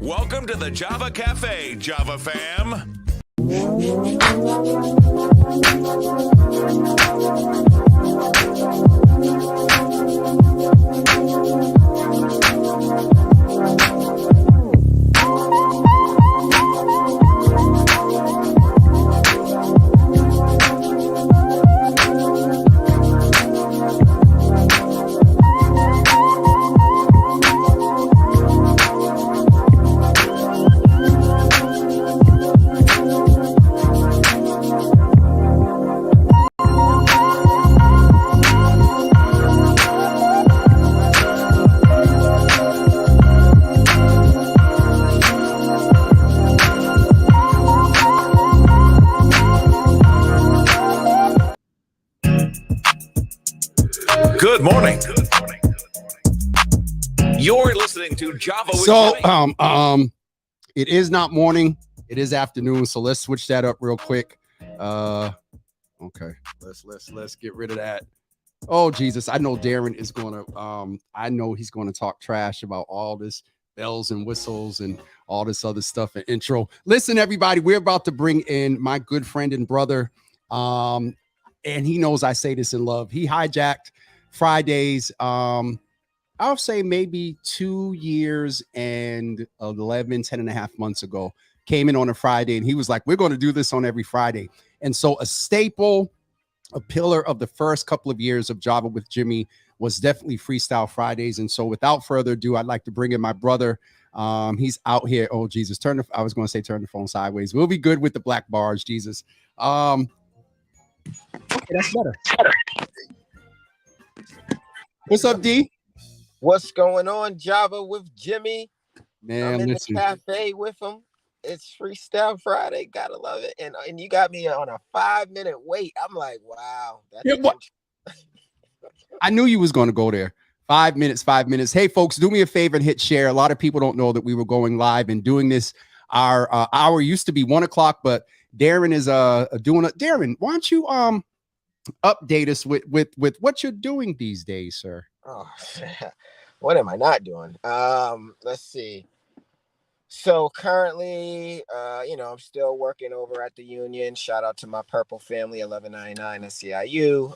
Welcome to the Java Cafe, Java fam. Good morning. You're listening to Java with Jimmy. It is not morning, it is afternoon, so let's switch that up real quick. Okay, let's get rid of that. Oh Jesus, I know Darren is gonna I know he's gonna talk trash about all this bells and whistles and all this other stuff and intro. Listen, everybody, we're about to bring in my good friend and brother, and he knows I say this in love. He hijacked Fridays, I'll say maybe 2 years and 10 and a half months ago, came in on a Friday and he was like, we're going to do this on every Friday. And so a staple, a pillar of the first couple of years of Java with Jimmy was definitely Freestyle Fridays. And so without further ado, I'd like to bring in my brother. He's out here. Oh, Jesus. I was going to say turn the phone sideways. We'll be good with the black bars, Jesus. Okay, that's better. What's up, D? What's going on, Java with Jimmy? Man, I'm in the cafe with him. It's Freestyle Friday. Gotta love it. And you got me on a 5-minute wait. I'm like, wow. I knew you was going to go there. 5 minutes. Hey, folks, do me a favor and hit share. A lot of people don't know that we were going live and doing this. Our hour used to be 1 o'clock, but Darren is doing it. Darren, why don't you update us with what you're doing these days, sir? Oh, what am I not doing? Let's see. So currently, I'm still working over at the union. Shout out to my Purple family, 1199 SEIU.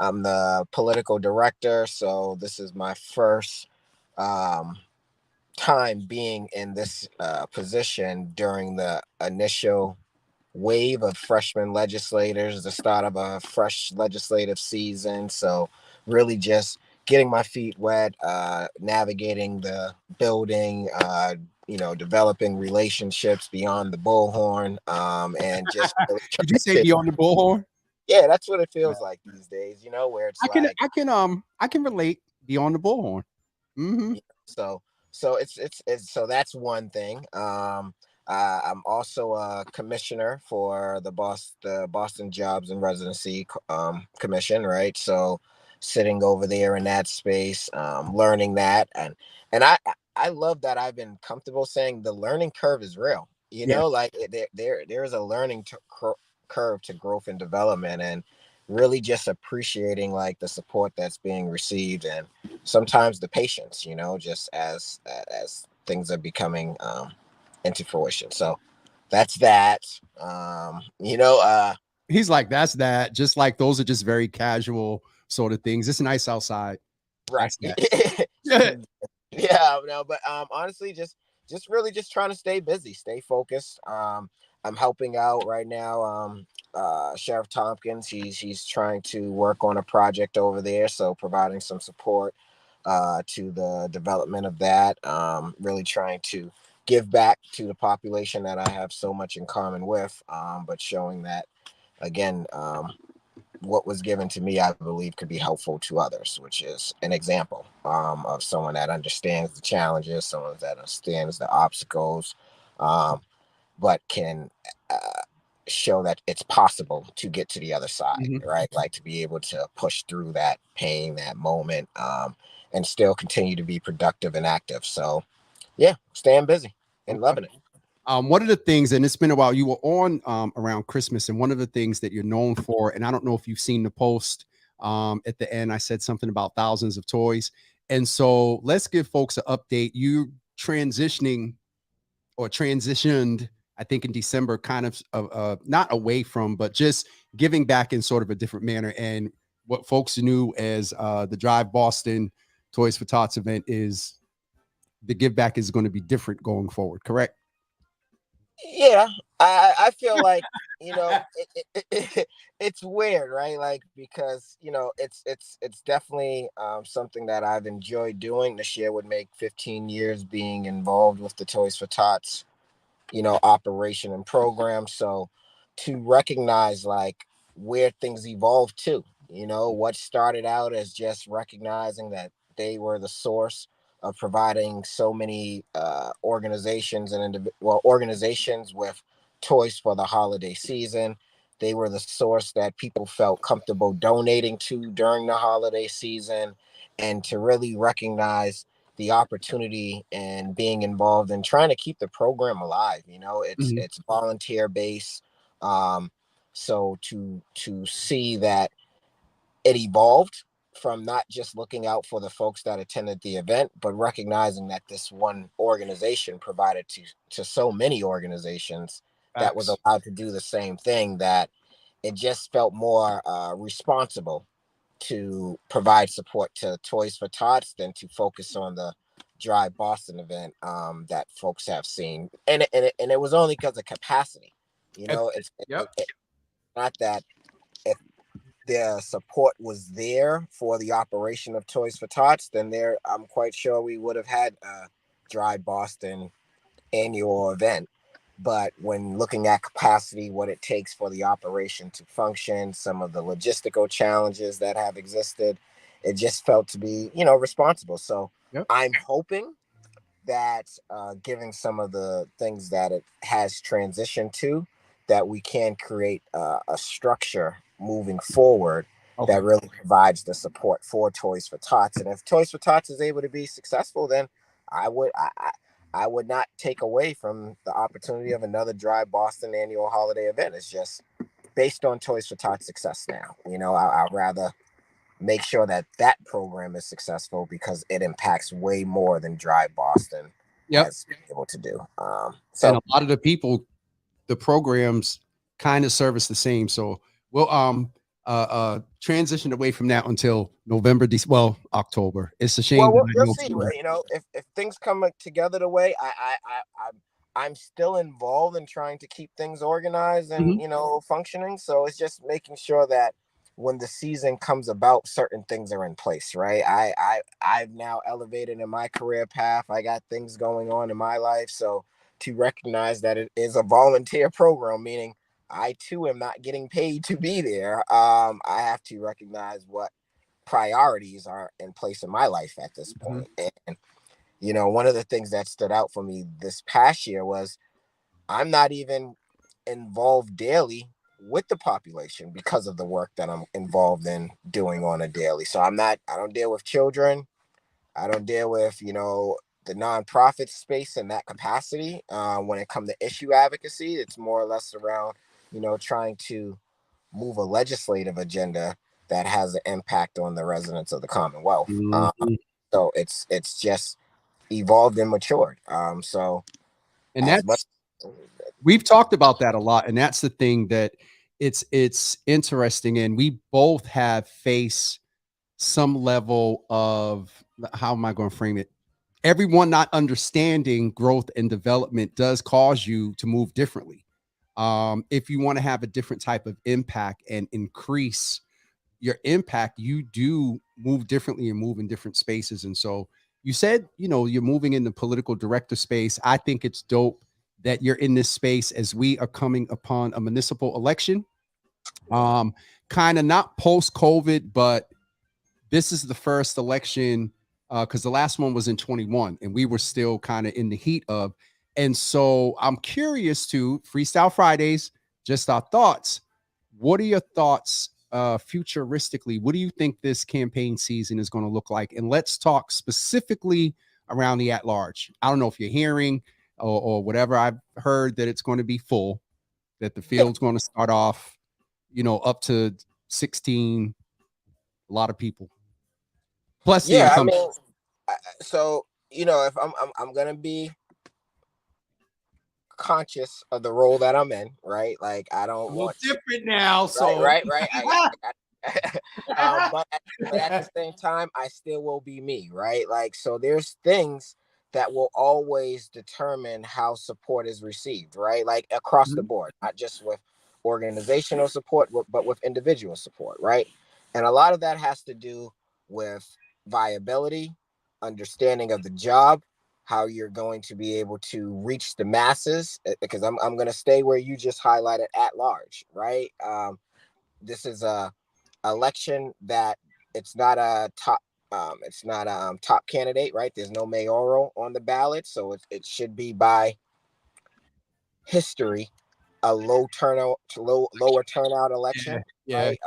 I'm the political director, so this is my first time being in this position during the initial wave of freshman legislators, the start of a fresh legislative season. So really just getting my feet wet, navigating the building, developing relationships beyond the bullhorn, and just really did you say beyond the bullhorn? Yeah, that's what it feels like these days, where it's I can relate beyond the bullhorn. Mm-hmm. So so that's one thing. I'm also a commissioner for the Boston Jobs and Residency Commission, right? So sitting over there in that space, learning that, and I love that I've been comfortable saying the learning curve is real. Like there is a learning curve to growth and development, and really just appreciating like the support that's being received, and sometimes the patience, just as things are becoming into fruition. So that's that. He's like, that's that. Just like those are just very casual sort of things. It's nice outside. Right. But honestly, just really just trying to stay busy, stay focused. I'm helping out right now. Sheriff Tompkins, he's trying to work on a project over there, so providing some support to the development of that. Really trying to give back to the population that I have so much in common with, but showing that, again, what was given to me, I believe, could be helpful to others, which is an example of someone that understands the challenges, someone that understands the obstacles, but can show that it's possible to get to the other side, mm-hmm. right? Like to be able to push through that pain, that moment, and still continue to be productive and active. So, yeah, staying busy and loving it. One of the things, and it's been a while, you were on around Christmas, and one of the things that you're known for, and I don't know if you've seen the post at the end, I said something about thousands of toys. And so let's give folks an update. You transitioning or transitioned, I think in December, kind of not away from, but just giving back in sort of a different manner. And what folks knew as the Drive Boston Toys for Tots event is the give back is going to be different going forward, correct? Yeah, I feel like, it's weird, right? Like, because it's definitely something that I've enjoyed doing. This year would make 15 years being involved with the Toys for Tots, operation and program. So to recognize like where things evolved to, what started out as just recognizing that they were the source of providing so many organizations and organizations with toys for the holiday season. They were the source that people felt comfortable donating to during the holiday season, and to really recognize the opportunity and being involved in trying to keep the program alive. It's volunteer based. So to see that it evolved from not just looking out for the folks that attended the event, but recognizing that this one organization provided to so many organizations that was Facts. allowed to do the same thing, that it just felt more responsible to provide support to Toys for Tots than to focus on the Drive Boston event that folks have seen. And it was only because of capacity. Yep. It's not that if the support was there for the operation of Toys for Tots, then I'm quite sure we would have had a Drive Boston annual event. But when looking at capacity, what it takes for the operation to function, some of the logistical challenges that have existed, it just felt to be, responsible. So Yep. I'm hoping that given some of the things that it has transitioned to, that we can create a structure moving forward Okay. that really provides the support for Toys for Tots. And if Toys for Tots is able to be successful, then I would I would not take away from the opportunity of another Drive Boston annual holiday event. It's just based on Toys for Tots success now. I'd rather make sure that program is successful because it impacts way more than Drive Boston Yep. has been able to do. And So a lot of the people, the programs kind of service the same. So we'll transition away from that until November, October. It's a shame that I we'll know see. people. If things come together the way I'm still involved in trying to keep things organized and functioning. So it's just making sure that when the season comes about, certain things are in place, right? I've now elevated in my career path. I got things going on in my life, so to recognize that it is a volunteer program, meaning I too am not getting paid to be there. I have to recognize what priorities are in place in my life at this point. And one of the things that stood out for me this past year was I'm not even involved daily with the population because of the work that I'm involved in doing on a daily. So I don't deal with children. I don't deal with, the nonprofit space in that capacity. When it comes to issue advocacy, it's more or less around, trying to move a legislative agenda that has an impact on the residents of the Commonwealth. So it's just evolved and matured. So And as much. we've talked about that a lot. And that's the thing that it's interesting. And we both have faced some level of, how am I going to frame it? Everyone not understanding growth and development does cause you to move differently. If you want to have a different type of impact and increase your impact, you do move differently and move in different spaces. And so you said, you're moving in the political director space. I think it's dope that you're in this space as we are coming upon a municipal election. Kind of not post-COVID, but this is the first election because the last one was in 21 and we were still kind of in the heat of. And so I'm curious to Freestyle Fridays, just our thoughts. What are your thoughts futuristically? What do you think this campaign season is going to look like? And let's talk specifically around the at-large. I don't know if you're hearing or whatever. I've heard that it's going to be full, that the field's going to start off, up to 16, a lot of people. Plus the Yeah, I incumbent. mean, so if I'm gonna be conscious of the role that I'm in, right? Like I don't want different now, right, so right. But at the same time, I still will be me, right? Like so, there's things that will always determine how support is received, right? Like across the board, not just with organizational support, but with individual support, right? And a lot of that has to do with viability, understanding of the job, how you're going to be able to reach the masses. Because I'm going to stay where you just highlighted at large, right? This is a election that it's not a top top candidate, right? There's no mayoral on the ballot, so it should be by history a lower turnout election, yeah. right?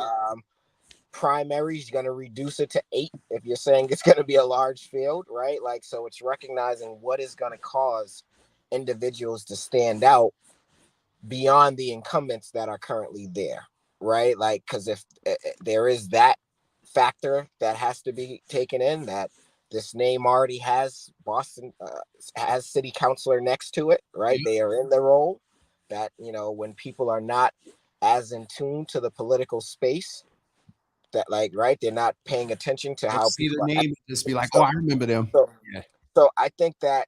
Primary is going to reduce it to 8 if you're saying it's going to be a large field, right? Like so it's recognizing what is going to cause individuals to stand out beyond the incumbents that are currently there, right? Like because if there is that factor that has to be taken in, that this name already has Boston has city councilor next to it, right? They are in the role. That when people are not as in tune to the political space, that like right, they're not paying attention to how See people the name and just be like, so, oh, I remember them. so, Yeah. so I think that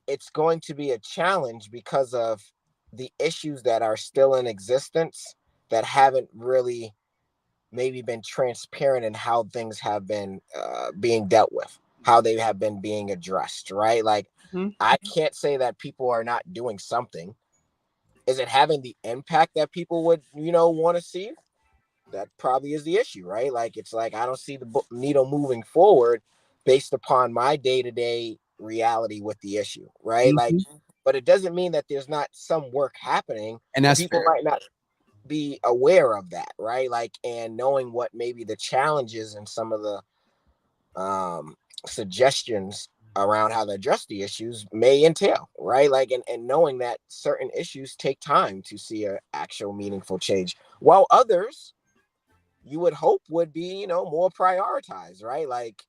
it's going to be a challenge because of the issues that are still in existence that haven't really maybe been transparent in how things have been being dealt with, how they have been being addressed, right? Like, I can't say that people are not doing something. Is it having the impact that people would, want to see? That probably is the issue, right? Like, it's like I don't see the needle moving forward based upon my day-to-day reality with the issue, right? Like, but it doesn't mean that there's not some work happening, And that's people fair. might not be aware of that, right? Like, and knowing what maybe the challenges and some of the suggestions around how to address the issues may entail, right? Like, and knowing that certain issues take time to see an actual meaningful change, while others you would hope would be, more prioritized, right? Like,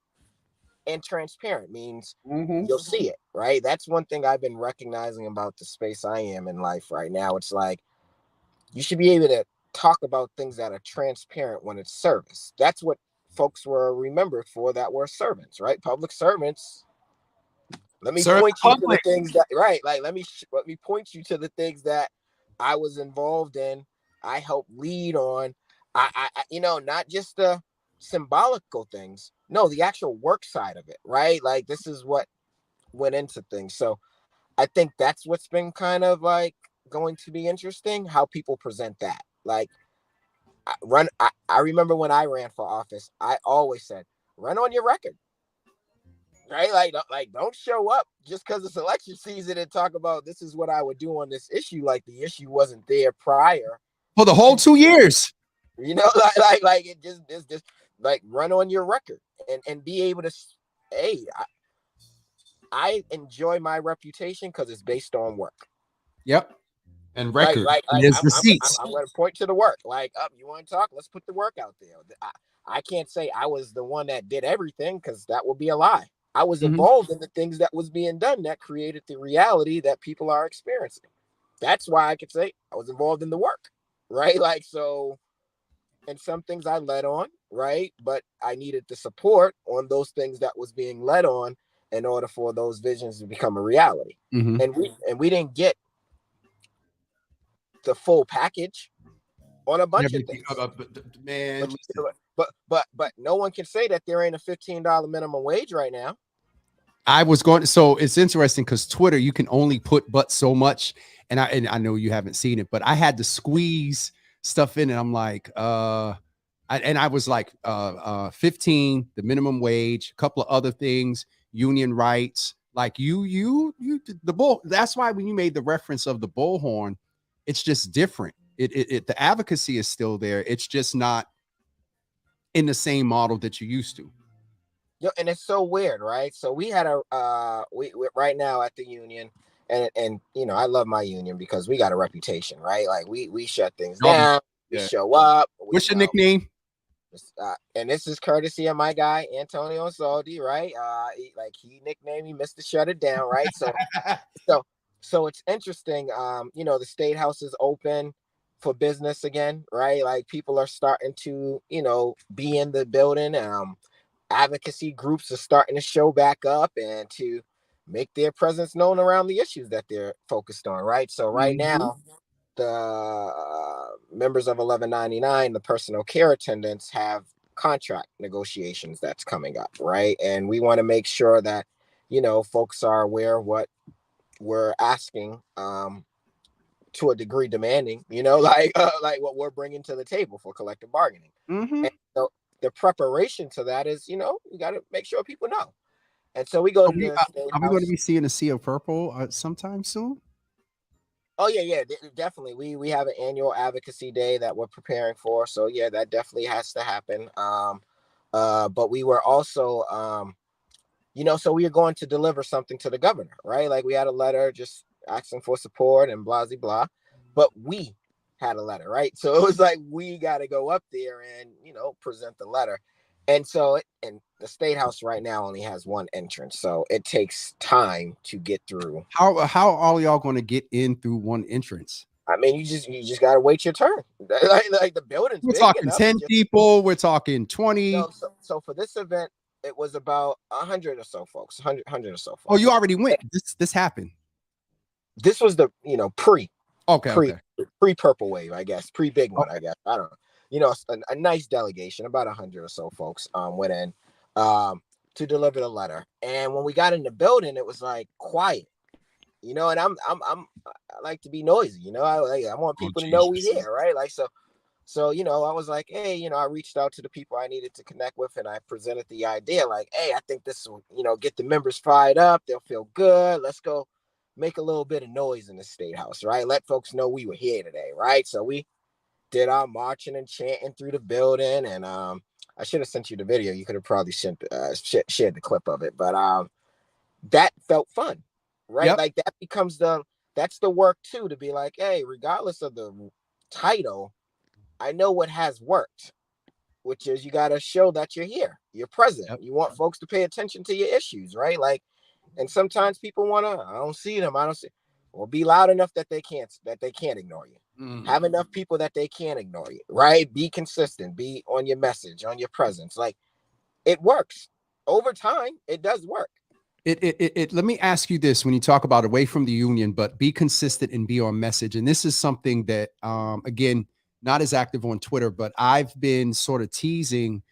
and transparent means you'll see it, right? That's one thing I've been recognizing about the space I am in life right now. It's like you should be able to talk about things that are transparent when it's service. That's what folks were remembered for, that were servants, right? Public servants. Let me Serve point the you to the public. things that, right? Like, let me point you to the things that I was involved in. I helped lead on. Not just the symbolical things. No, the actual work side of it, right? Like, this is what went into things. So I think that's what's been kind of like going to be interesting, how people present that. Like, I remember when I ran for office, I always said, run on your record, right? Like don't show up just because it's election season and talk about this is what I would do on this issue. Like the issue wasn't there prior For the whole 2 years. like it just like run on your record and be able to, hey, I enjoy my reputation because it's based on work. Yep. And Like, record. like, And like there's I'm, receipts. I'm going to point to the work. Like, up, you want to talk? Let's put the work out there. I can't say I was the one that did everything because that would be a lie. I was involved in the things that was being done that created the reality that people are experiencing. That's why I could say I was involved in the work, right? Like, so, and some things I led on, right? But I needed the support on those things that was being led on in order for those visions to become a reality. And we didn't get the full package on a bunch of Everything. things. Man, But listen. but no one can say that there ain't a $15 minimum wage right now. I was going. So it's interesting because Twitter, you can only put but so much, and I know you haven't seen it, but I had to squeeze stuff in, and I'm like, I was like, 15, the minimum wage, a couple of other things, union rights, like the bull. That's why when you made the reference of the bullhorn, it's just different. The advocacy is still there. It's just not in the same model that you used to. And it's so weird, right? So we had we right now at the union, and I love my union because we got a reputation, right? Like we shut things down, we show up. What's your nickname? And this is courtesy of my guy Antonio Saldi, right? He nicknamed me Mr. Shut It Down, right? So so it's interesting. The state house is open for business again, right? Like people are starting to, be in the building. Advocacy groups are starting to show back up and to make their presence known around the issues that they're focused on, right? So right Mhm. now, the members of 1199, the personal care attendants, have contract negotiations that's coming up, right? And we want to make sure that, folks are aware of what we're asking, to a degree demanding, like what we're bringing to the table for collective bargaining. Mhm. And so the preparation to that is, we got to make sure people know. And so we go Are to we, the uh, state are we going to house. be seeing a sea of purple sometime soon? Oh yeah, definitely. We have an annual advocacy day that we're preparing for. So yeah, that definitely has to happen. But we were also, so we are going to deliver something to the governor, right? Like we had a letter just asking for support and blah, blah, blah. But we had a letter, right? So it was like we got to go up there and, present the letter. And the state house right now only has one entrance. So it takes time to get through. How are y'all going to get in through one entrance? I mean, you just got to wait your turn. Like the building's We're big talking enough. 10 people. We're talking 20. So for this event, it was about 100 or so folks, 100 or so Oh, you folks. already went. This happened. This was the, Okay. pre Okay. pre purple wave, I guess, pre big one, I Okay. guess. I don't know. A nice delegation, about 100 or so folks went in to deliver the letter. And when we got in the building, it was like quiet, and I like to be noisy, I want Oh, people to know we Jesus. here, right? So, I was like, hey, I reached out to the people I needed to connect with, and I presented the idea like, hey, I think this will, get the members fired up. They'll feel good. Let's go make a little bit of noise in the state house, right? Let folks know we were here today, right? So we did our marching and chanting through the building, and I should have sent you the video. You could have probably shared the clip of it, but that felt fun, right? Yep. Like that's the work too, to be like, hey, regardless of the title, I know what has worked, which is you got to show that you're here, you're present. Yep. You want folks to pay attention to your issues, right? Like, and sometimes people I don't see them, I don't see. Well, be loud enough that they can't ignore you. Mm. Have enough people that they can't ignore you, right? Be consistent, be on your message, on your presence. Like, it works over time. It does work. Let me ask you this: when you talk about away from the union, but be consistent and be on message. And this is something that, again, not as active on Twitter, but I've been sort of teasing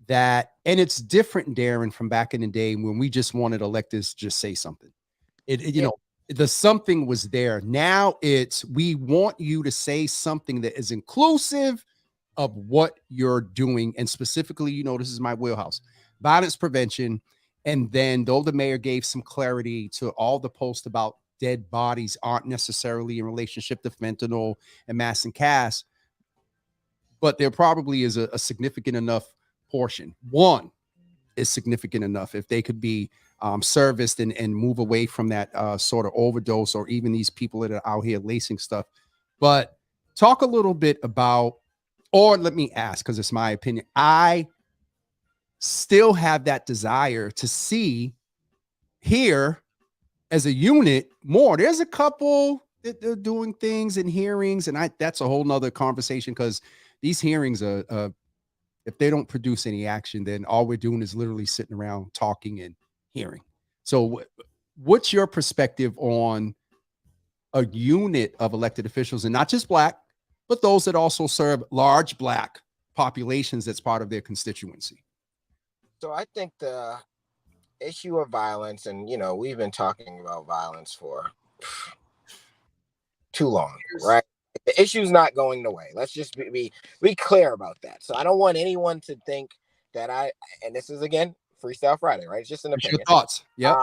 that, and it's different, Darren, from back in the day when we just wanted electeds to just say something. Yeah. The something was there. Now it's we want you to say something that is inclusive of what you're doing, and specifically, this is my wheelhouse: violence prevention. And then, though the mayor gave some clarity to all the posts about dead bodies aren't necessarily in relationship to fentanyl and mass and cast, but there probably is a significant enough portion. One is significant enough if they could be serviced and move away from that sort of overdose, or even these people that are out here lacing stuff. But talk a little bit about, or let me ask, because it's my opinion, I still have that desire to see here as a unit more. There's a couple that they're doing things in hearings, and that's a whole nother conversation, because these hearings are if they don't produce any action, then all we're doing is literally sitting around talking and hearing. So what's your perspective on a unit of elected officials, and not just Black, but those that also serve large Black populations that's part of their constituency? So I think the issue of violence, and we've been talking about violence for too long, right? The issue's not going away. Let's just be clear about that. So I don't want anyone to think that and this is again Freestyle Friday, right? It's just an What's your opinion. thoughts? Yep.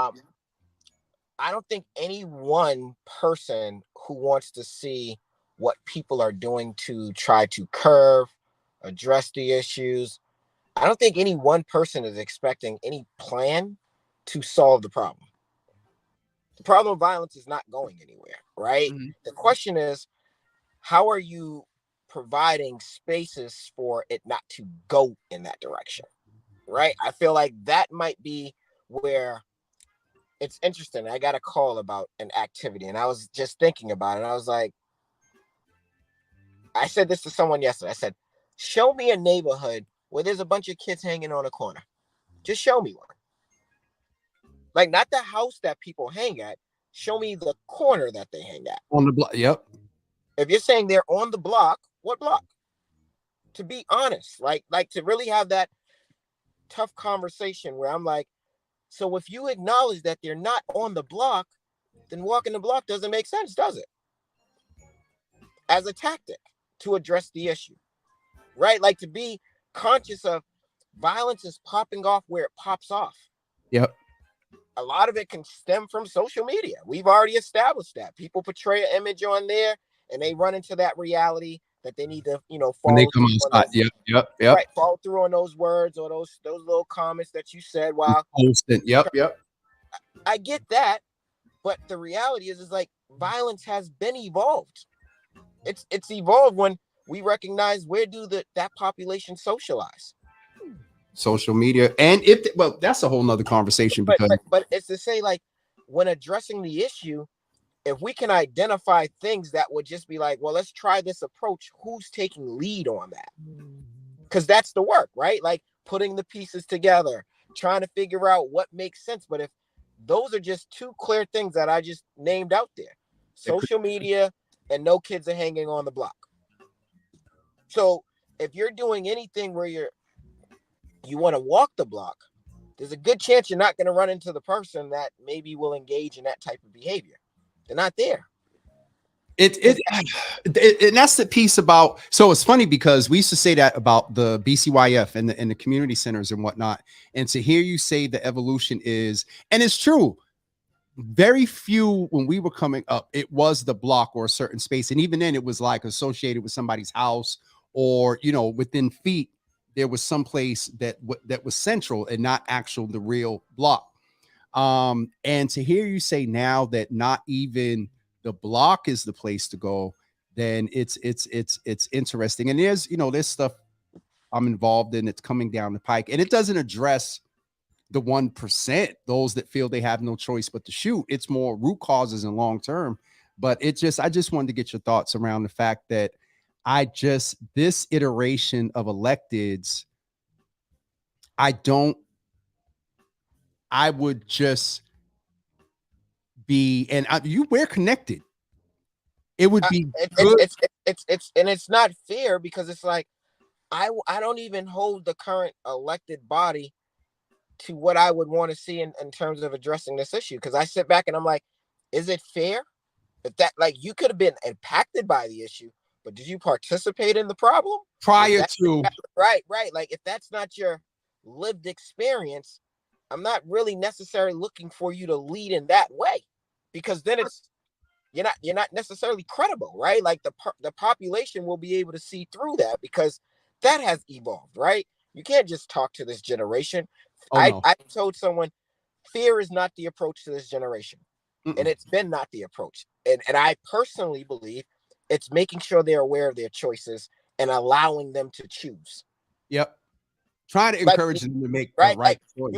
I don't think any one person who wants to see what people are doing to try to curb, address the issues, I don't think any one person is expecting any plan to solve the problem. The problem of violence is not going anywhere, right? Mhm. The question is, how are you providing spaces for it not to go in that direction, right? I feel like that might be where it's interesting. I got a call about an activity, and I was just thinking about it. I was like, I said this to someone yesterday. I said, show me a neighborhood where there's a bunch of kids hanging on a corner. Just show me one. Like, not the house that people hang at. Show me the corner that they hang at. On the block. Yep. If you're saying they're on the block, what block? To be honest, like to really have that tough conversation where I'm like, so if you acknowledge that they're not on the block, then walking the block doesn't make sense, does it? As a tactic to address the issue, right? Like, to be conscious of violence is popping off where it pops off. Yep. A lot of it can stem from social media. We've already established that. People portray an image on there and they run into that reality that they need to, When they come outside. Yep. Right, follow through on those words or those little comments that you said while posting. Yep. I get that, but the reality is like violence has been evolved. It's evolved when we recognize where do that population socialize. Social media, and that's a whole nother conversation. Because but it's to say, like, when addressing the issue, if we can identify things that would just be like, well, let's try this approach, who's taking lead on that? Because that's the work, right? Like, putting the pieces together, trying to figure out what makes sense. But if those are just two clear things that I just named out there, social media and no kids are hanging on the block. So if you're doing anything where you want to walk the block, there's a good chance you're not going to run into the person that maybe will engage in that type of behavior. They're not there. And that's the piece about. So it's funny because we used to say that about the BCYF and the community centers and whatnot. And to hear you say the evolution is, and it's true. Very few when we were coming up, it was the block or a certain space. And even then it was like associated with somebody's house or, within feet, there was some place that was central and not the real block. And to hear you say now that not even the block is the place to go, then it's interesting. And there's stuff I'm involved in that's coming down the pike, and it doesn't address the 1%, those that feel they have no choice but to shoot. It's more root causes and long term. But I just wanted to get your thoughts around the fact that this iteration of electeds, I would just be, and we're connected. It would be it's not fair because it's like, I don't even hold the current elected body to what I would want to see in terms of addressing this issue. Because I sit back and I'm like, is it fair? If that, like, you could have been impacted by the issue, but did you participate in the problem prior to? Right. Like, if that's not your lived experience, I'm not really necessarily looking for you to lead in that way, because then you're not necessarily credible, right? Like, the population will be able to see through that because that has evolved, right? You can't just talk to this generation. I told someone, fear is not the approach to this generation. And it's been not the approach. And I personally believe it's making sure they're aware of their choices and allowing them to choose. Yep. Try to encourage them to make the right choice.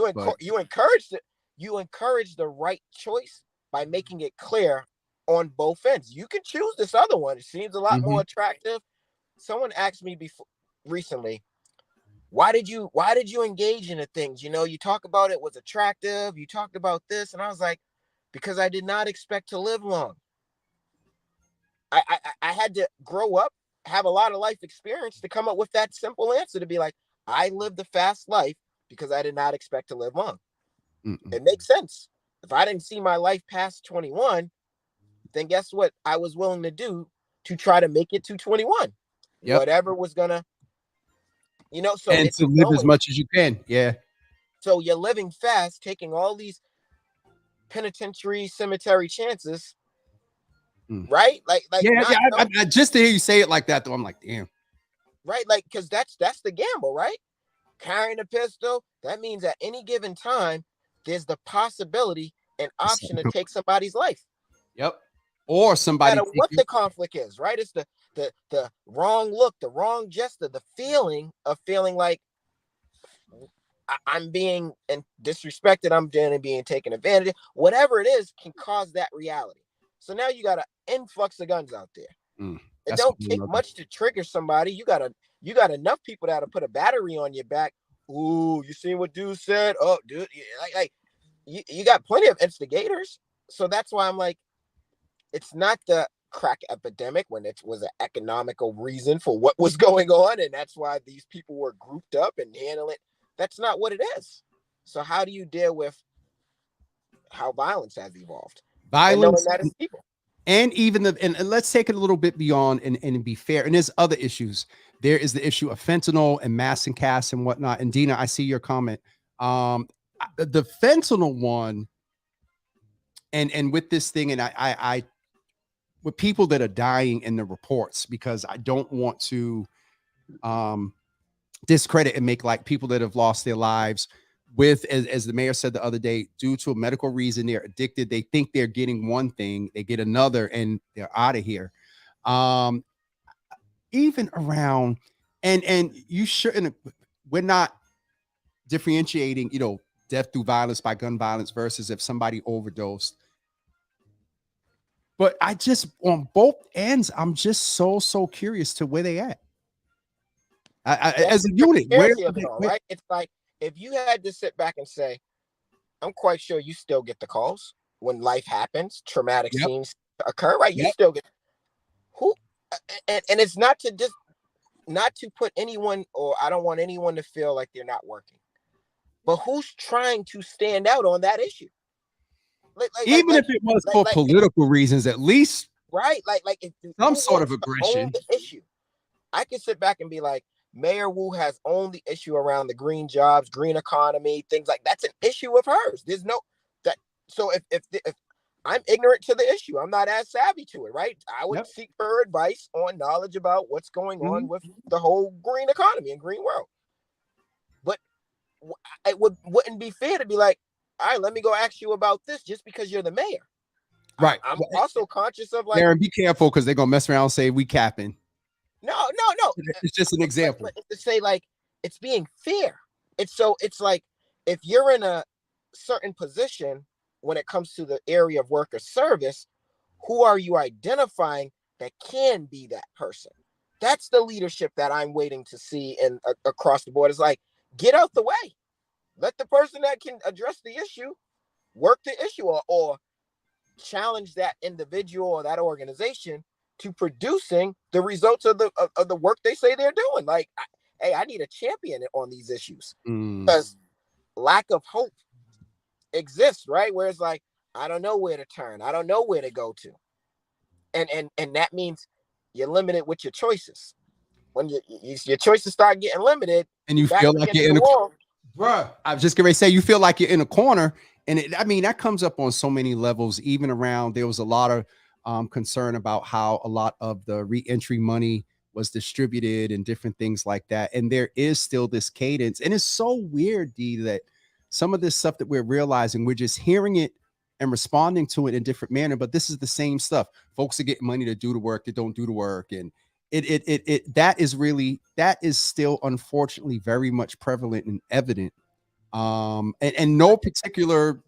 You encourage the right choice by making it clear on both ends. You can choose this other one. It seems a lot more attractive. Someone asked me recently, why did you engage in the things? You talk about it was attractive. You talked about this. And I was like, because I did not expect to live long. I had to grow up, have a lot of life experience to come up with that simple answer, to be like, I lived a fast life because I did not expect to live long. It makes sense. If I didn't see my life past 21, then guess what I was willing to do to try to make it to 21? Yep. Whatever was gonna, so and to live as much as you can. Yeah. So you're living fast, taking all these penitentiary cemetery chances, right? Like I just to hear you say it like that, though, I'm like, damn. Right, like, because that's the gamble, right? Carrying a pistol, that means at any given time there's the possibility and option to take somebody's life. Yep. Or somebody, no matter what the conflict is, right? It's the the wrong look, the wrong gesture, the feeling of feeling like I'm being disrespected, I'm being taken advantage of, whatever it is can cause that reality. So now you got an influx of guns out there. It don't take much to trigger somebody. You got enough people that'll put a battery on your back. Ooh, you seen what dude said? Oh, dude, like you got plenty of instigators. So that's why I'm like, it's not the crack epidemic when it was an economical reason for what was going on, and that's why these people were grouped up and handle it. That's not what it is. So how do you deal with how violence has evolved? Violence, and that is people. And even and let's take it a little bit beyond and be fair. And there's other issues. There is the issue of fentanyl and mass and cast and whatnot. And Dina, I see your comment. The fentanyl one, and with this thing, and I with people that are dying in the reports, because I don't want to discredit and make like people that have lost their lives with, as the mayor said the other day, due to a medical reason, they're addicted. They think they're getting one thing, they get another, and they're out of here. Even around, and you shouldn't, we're not differentiating, death through violence by gun violence versus if somebody overdosed. But I just, on both ends, I'm just so curious to where they at. As a unit, right? It's like, if you had to sit back and say, I'm quite sure you still get the calls when life happens, traumatic scenes occur, right? You still get and it's not to put anyone, or I don't want anyone to feel like they're not working, but who's trying to stand out on that issue? Even if it was for political reasons, at least, right? Like if some sort of aggression. The issue, I can sit back and be like, Mayor Wu has owned the issue around the green jobs, green economy, things like that's an issue of hers. There's no that. So if I'm ignorant to the issue, I'm not as savvy to it, right? I would seek her advice on knowledge about what's going on with the whole green economy and green world. But it wouldn't be fair to be like, all right, let me go ask you about this just because you're the mayor. Right. I'm also conscious of like, Aaron, be careful because they're gonna mess around and say we capping. No. It's just an example. But to say like it's being fair. It's like if you're in a certain position when it comes to the area of worker service, who are you identifying that can be that person? That's the leadership that I'm waiting to see and across the board. Is like, get out the way. Let the person that can address the issue work the issue, or challenge that individual or that organization to producing the results of the work they say they're doing. Like, I need a champion on these issues because lack of hope exists, right? Where it's like, I don't know where to turn. I don't know where to go to. And that means you're limited with your choices. When your choices start getting limited, and you feel like you're in a wall. Bruh, I was just going to say, you feel like you're in a corner. And that comes up on so many levels, even around, there was a lot of concern about how a lot of the reentry money was distributed and different things like that. And there is still this cadence. And it's so weird, D, that some of this stuff that we're realizing, we're just hearing it and responding to it in a different manner. But this is the same stuff. Folks are getting money to do the work, that don't do the work. And that is still unfortunately very much prevalent and evident. And no particular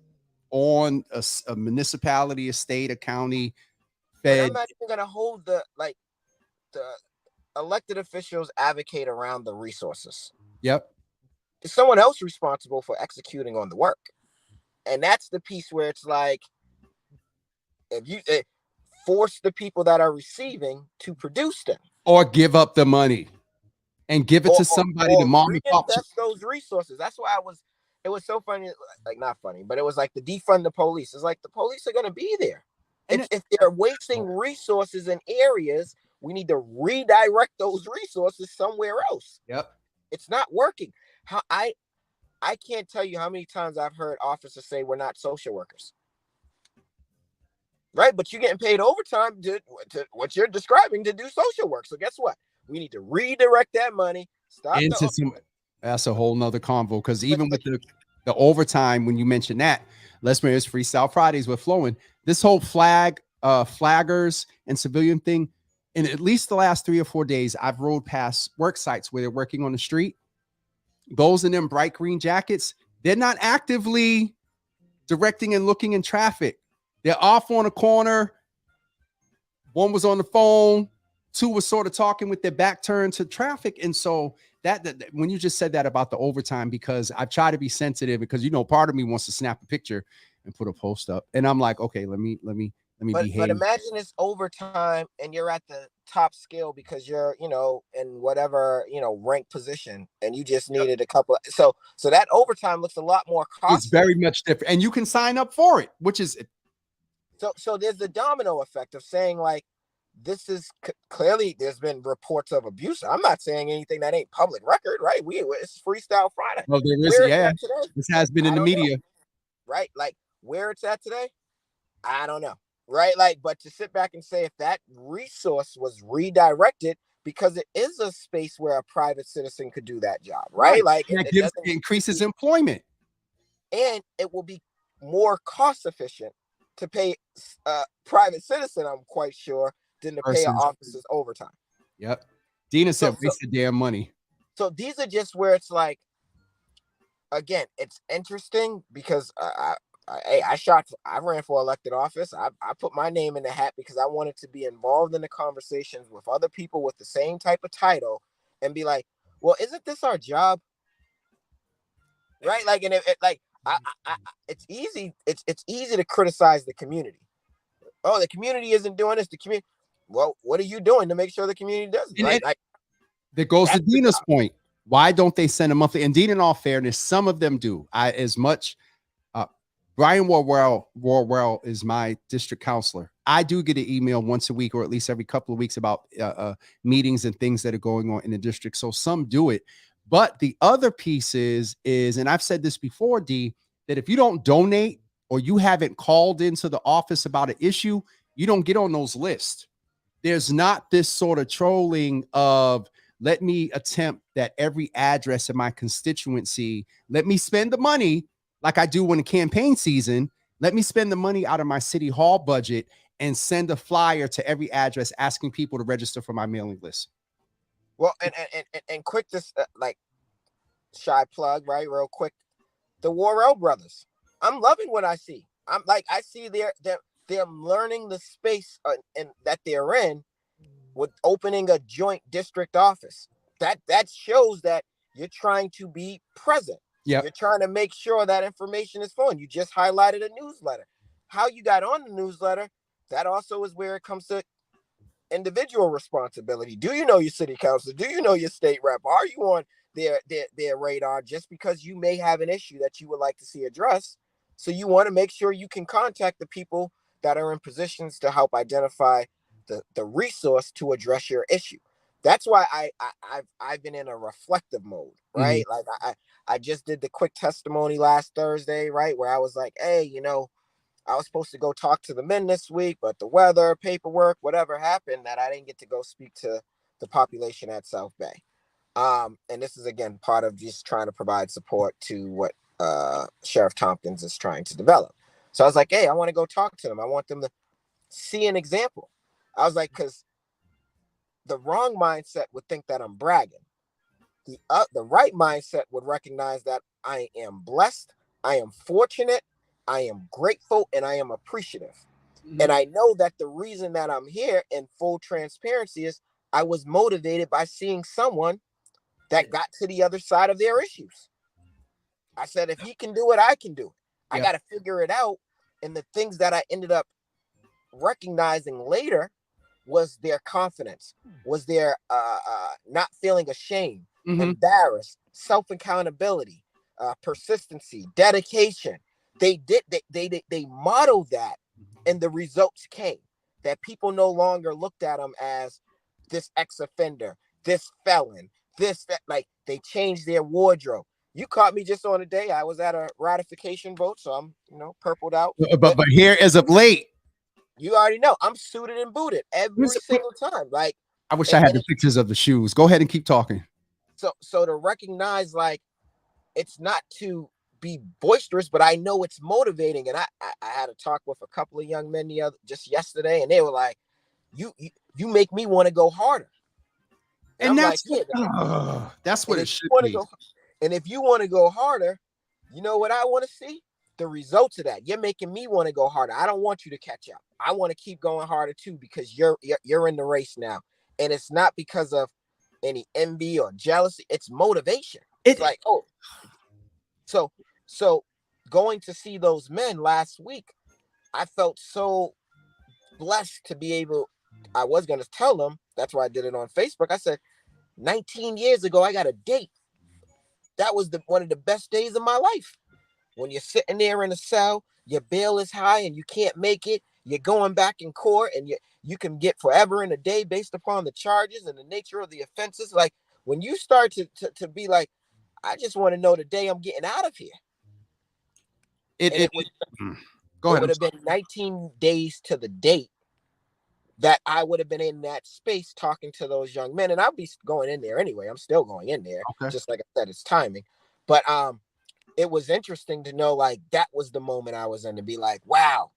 on a municipality, a state, a county, fed. I'm not even going to hold the elected officials advocate around the resources. Yep. Is someone else responsible for executing on the work? And that's the piece where it's like, if you force the people that are receiving to produce them, or give up the money and give it to somebody to mom and pop those resources. That's why it was so funny, like not funny, but it was like the defund the police. It's like the police are going to be there. If they're wasting resources in areas, we need to redirect those resources somewhere else. Yep. It's not working. How I can't tell you how many times I've heard officers say we're not social workers. Right? But you're getting paid overtime to what you're describing to do social work. So guess what? We need to redirect that money. That's a whole nother convo. Because even with the overtime, when you mention that, Les Mayor's Freestyle Fridays were flowing. This whole flaggers and civilian thing, in at least the last 3 or 4 days, I've rode past work sites where they're working on the street. Those in them bright green jackets, they're not actively directing and looking in traffic. They're off on a corner. One was on the phone. Two was sort of talking with their back turned to traffic. And so that when you just said that about the overtime, because I try to be sensitive, because, you know, part of me wants to snap a picture and put a post up. And I'm like, okay, let me behave. But imagine it's overtime and you're at the top scale because you're, you know, in whatever, you know, rank position, and you just needed a couple. So that overtime looks a lot more costly. It's very much different. And you can sign up for it, which is. So there's the domino effect of saying, like, this is clearly, there's been reports of abuse. I'm not saying anything that ain't public record, right? It's Freestyle Friday. Well, there is, yeah. This has been in the media. Know, right? Like, where it's at today, I don't know. Right. Like, but to sit back and say if that resource was redirected, because it is a space where a private citizen could do that job. Right. Like, it increases employment. And it will be more cost efficient to pay a private citizen, I'm quite sure, than to pay an officer's overtime. Yep. Dina said waste the damn money. So these are just where it's like, again, it's interesting because I ran for elected office. I put my name in the hat because I wanted to be involved in the conversations with other people with the same type of title and be like, well, isn't this our job? Right? Like, and it's easy. It's easy to criticize the community. Oh, the community isn't doing this. The community. Well, what are you doing to make sure the community does it? Right? That goes to Dina's point. Why don't they send a monthly? And Dina, in all fairness, some of them do. Brian Warwell is my district counselor. I do get an email once a week or at least every couple of weeks about meetings and things that are going on in the district. So some do it. But the other piece is, and I've said this before, D, that if you don't donate or you haven't called into the office about an issue, you don't get on those lists. There's not this sort of trolling of, let me attempt that every address in my constituency, let me spend the money like I do in the campaign season. Let me spend the money out of my city hall budget and send a flyer to every address asking people to register for my mailing list. Well, and quick, this like shy plug, right? Real quick, the Warrell brothers. I'm loving what I see. I see they're learning the space and that they're in with opening a joint district office. That shows that you're trying to be present. Yep. You're trying to make sure that information is flowing. You just highlighted a newsletter. How you got on the newsletter, that also is where it comes to individual responsibility. Do you know your city council? Do you know your state rep? Are you on their radar just because you may have an issue that you would like to see addressed? So you want to make sure you can contact the people that are in positions to help identify the resource to address your issue. That's why I've been in a reflective mode, right? Mm-hmm. Like I just did the quick testimony last Thursday, right? Where I was like, hey, you know, I was supposed to go talk to the men this week, but the weather, paperwork, whatever happened, that I didn't get to go speak to the population at South Bay. And this is, again, part of just trying to provide support to what Sheriff Tompkins is trying to develop. So I was like, hey, I want to go talk to them. I want them to see an example. I was like, because the wrong mindset would think that I'm bragging. The right mindset would recognize that I am blessed, I am fortunate, I am grateful, and I am appreciative. Mm-hmm. And I know that the reason that I'm here in full transparency is I was motivated by seeing someone that got to the other side of their issues. I said, if he can do it, I can do it. I got to figure it out. And the things that I ended up recognizing later was their confidence, was their not feeling ashamed, embarrassed, self-accountability, persistency, dedication. They modeled that, and the results came. That people no longer looked at them as this ex-offender, this felon, that. Like, they changed their wardrobe. You caught me just on a day. I was at a ratification vote, so I'm, purpled out. But here, as of late, you already know I'm suited and booted every single time. Like, I wish I had the pictures of the shoes. Go ahead and keep talking. So to recognize, like, it's not to be boisterous, but I know it's motivating. And I had a talk with a couple of young men just yesterday, and they were like, you make me want to go harder. And I'm that's like, that's what it should be. And if you want to go harder, you know what I want to see? The results of that. You're making me want to go harder. I don't want you to catch up. I want to keep going harder too, because you're in the race now. And it's not because of any envy or jealousy. It's motivation. It's like, oh, so going to see those men last week, I felt so blessed to be able. I was going to tell them. That's why I did it on Facebook. I said, 19 years ago, I got a date. That was one of the best days of my life. When you're sitting there in a cell, your bail is high and you can't make it. You're going back in court, and you can get forever in a day based upon the charges and the nature of the offenses. Like, when you start to be like, I just want to know the day I'm getting out of here. It would have been 19 days to the date that I would have been in that space talking to those young men. And I'll be going in there anyway. I'm still going in there. Okay. Just like I said, it's timing. But it was interesting to know, like, that was the moment I was in, to be like, wow,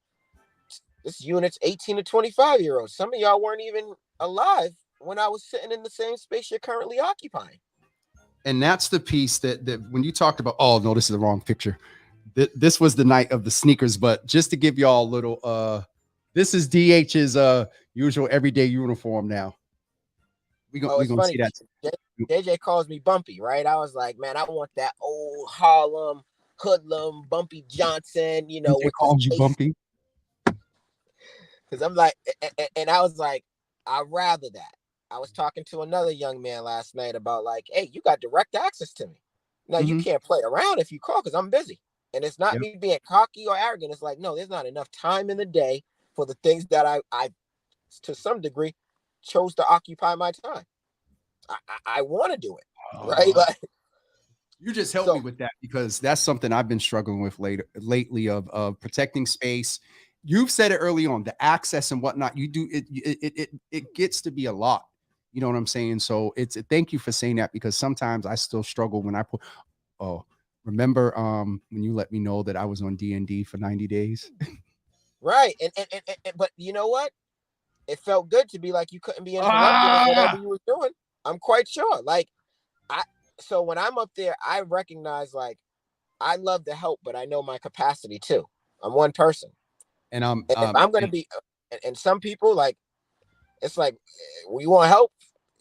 this unit's 18 to 25-year-olds. Some of y'all weren't even alive when I was sitting in the same space you're currently occupying. And that's the piece that when you talked about, oh no, this is the wrong picture. This was the night of the sneakers, but just to give y'all a little, this is DH's usual everyday uniform now. We gonna see that. JJ calls me Bumpy, right? I was like, man, I want that old Harlem hoodlum Bumpy Johnson, you know. They called you Bumpy? Because I'm like, and I was like, I'd rather that. I was talking to another young man last night about, like, hey, you got direct access to me. Now, you can't play around if you call, because I'm busy. And it's not me being cocky or arrogant. It's like, no, there's not enough time in the day for the things that I to some degree, chose to occupy my time. I want to do it, right? Like, you just helped me with that, because that's something I've been struggling with lately of protecting space. You've said it early on, the access and whatnot. You do it gets to be a lot. You know what I'm saying? So thank you for saying that, because sometimes I still struggle when I put. Oh, remember when you let me know that I was on D&D for 90 days? Right, and but you know what? It felt good to be like, you couldn't be interrupted with whatever you were doing. I'm quite sure. Like, so when I'm up there, I recognize, like, I love to help, but I know my capacity too. I'm one person, and if I'm going to be, and some people, like, it's like, we want help.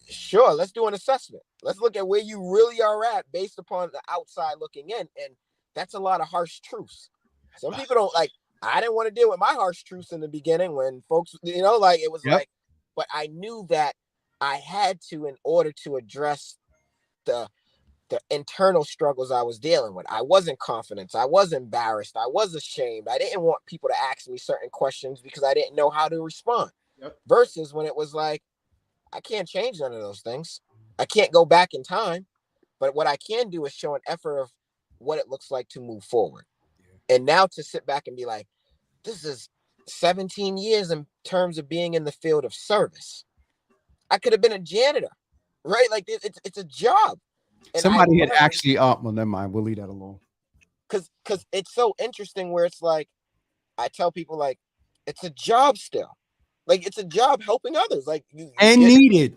Sure, let's do an assessment. Let's look at where you really are at based upon the outside looking in, and that's a lot of harsh truths. Some people don't like. I didn't want to deal with my harsh truths in the beginning when folks, you know, like, it was like, but I knew that I had to, in order to address the internal struggles I was dealing with. I wasn't confident. I was embarrassed. I was ashamed. I didn't want people to ask me certain questions because I didn't know how to respond. Versus when it was like, I can't change none of those things. I can't go back in time. But what I can do is show an effort of what it looks like to move forward. And now to sit back and be like, this is 17 years in terms of being in the field of service. I could have been a janitor, right? Like, it's a job. And somebody had actually, well, never mind. We'll leave that alone. Because it's so interesting where it's like, I tell people, like, it's a job still. Like, it's a job helping others. Like, needed.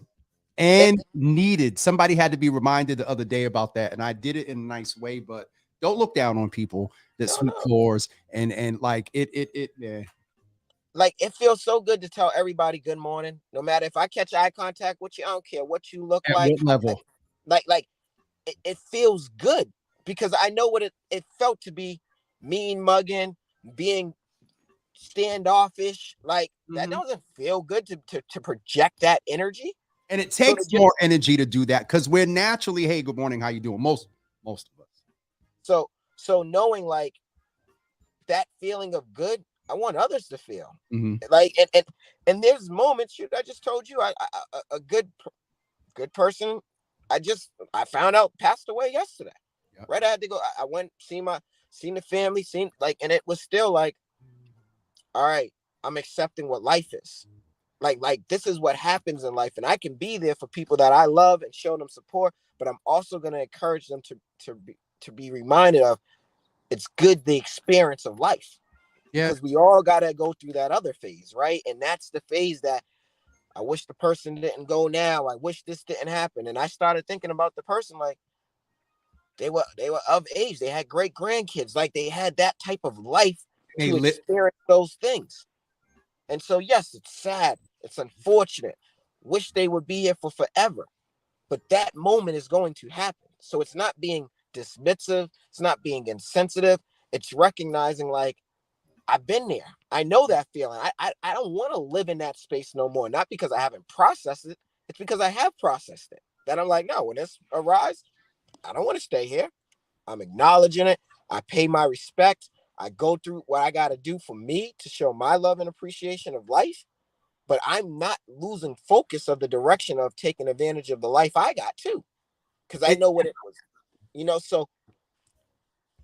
Somebody had to be reminded the other day about that. And I did it in a nice way, but don't look down on people that sweep floors and like yeah. Like, it feels so good to tell everybody good morning, no matter if I catch eye contact with you. I don't care what you look like. What level? Like it feels good, because I know what it felt to be mean mugging, being standoffish. Like, that doesn't feel good to project that energy. And it takes more energy to do that, because we're naturally, hey, good morning, how you doing? Most of us. So knowing, like, that feeling of good, I want others to feel like, and there's moments, I just told you, a good person, I found out passed away yesterday. Right. I had to go. I went, seen the family, and it was still like, all right, I'm accepting what life is. Like this is what happens in life, and I can be there for people that I love and show them support, but I'm also going to encourage them to be reminded of, it's good, the experience of life. Because we all got to go through that other phase, right? And that's the phase that I wish the person didn't go now. I wish this didn't happen. And I started thinking about the person like they were of age. They had great grandkids. Like they had that type of life to experience those things. And so, yes, it's sad. It's unfortunate. Wish they would be here for forever. But that moment is going to happen. So it's not being dismissive. It's not being insensitive. It's recognizing like, I've been there. I know that feeling. I don't want to live in that space no more. Not because I haven't processed it. It's because I have processed it. That I'm like, no, when this arrives, I don't want to stay here. I'm acknowledging it. I pay my respect. I go through what I got to do for me to show my love and appreciation of life. But I'm not losing focus of the direction of taking advantage of the life I got too. Because I know what it was. You know, so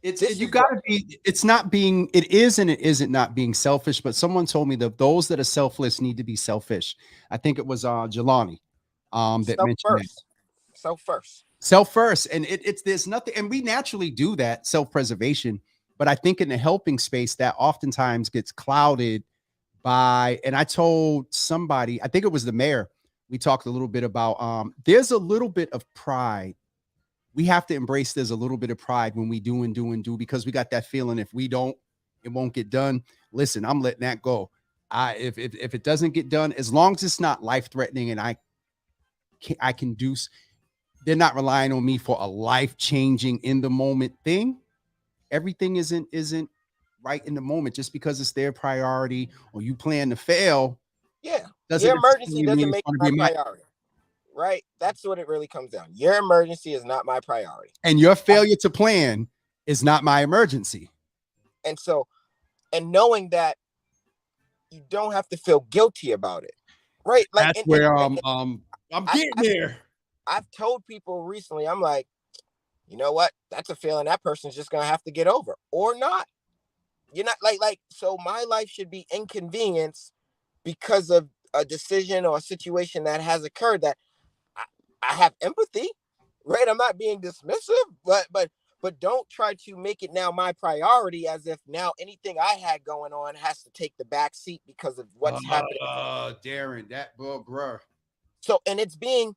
it's you gotta be, it's not being, it is and it isn't not being selfish, but someone told me that those that are selfless need to be selfish. I think it was Jelani that mentioned that. Self first. And it's there's nothing, and we naturally do that, self-preservation, but I think in the helping space that oftentimes gets clouded by, and I told somebody, I think it was the mayor, we talked a little bit about there's a little bit of pride. We have to embrace there's a little bit of pride when we do and do and do, because we got that feeling if we don't, it won't get done. Listen, I'm letting that go. If it doesn't get done, as long as it's not life threatening and I can do, they're not relying on me for a life changing in the moment thing. Everything isn't right in the moment just because it's their priority or you plan to fail. Yeah, your emergency doesn't make my priority. Right? That's what it really comes down. Your emergency is not my priority. And your failure to plan is not my emergency. And so, and knowing that you don't have to feel guilty about it. Right? Like that's where I'm getting there. I've told people recently, I'm like, you know what? That's a feeling that person's just gonna have to get over or not. You're not like so my life should be inconvenienced because of a decision or a situation that has occurred that I have empathy, right? I'm not being dismissive, but don't try to make it now my priority as if now anything I had going on has to take the back seat because of what's happening. Darren, that bruh. So, and it's being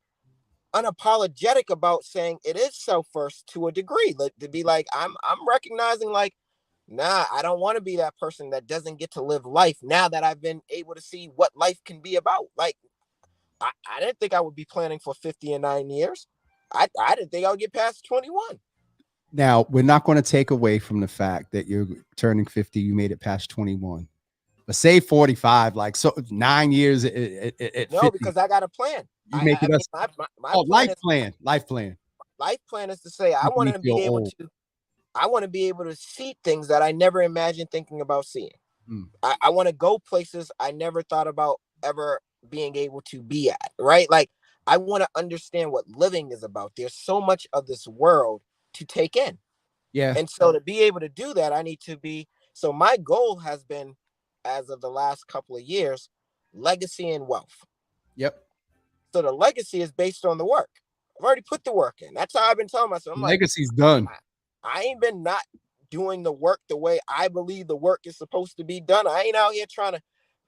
unapologetic about saying it is self first to a degree. Like, to be like, I'm recognizing like, nah, I don't want to be that person that doesn't get to live life now that I've been able to see what life can be about. Like, I didn't think I would be planning for 50 and 9 years. I didn't think I would get past 21. Now, we're not going to take away from the fact that you're turning 50, you made it past 21. But say 45, like so 9 years at no, 50. Because I got a plan. You make it my life plan. Life plan is to say I want to be able to. I want to be able to see things that I never imagined thinking about seeing. I want to go places I never thought about ever being able to be at, right? Like I want to understand what living is about. There's so much of this world to take in. Yeah. And so to be able to do that, I need to be, so my goal has been, as of the last couple of years, legacy and wealth. Yep. So the legacy is based on the work. I've already put the work in. That's how I've been telling myself. I'm legacy's done. I ain't been not doing the work the way I believe the work is supposed to be done. I ain't out here trying to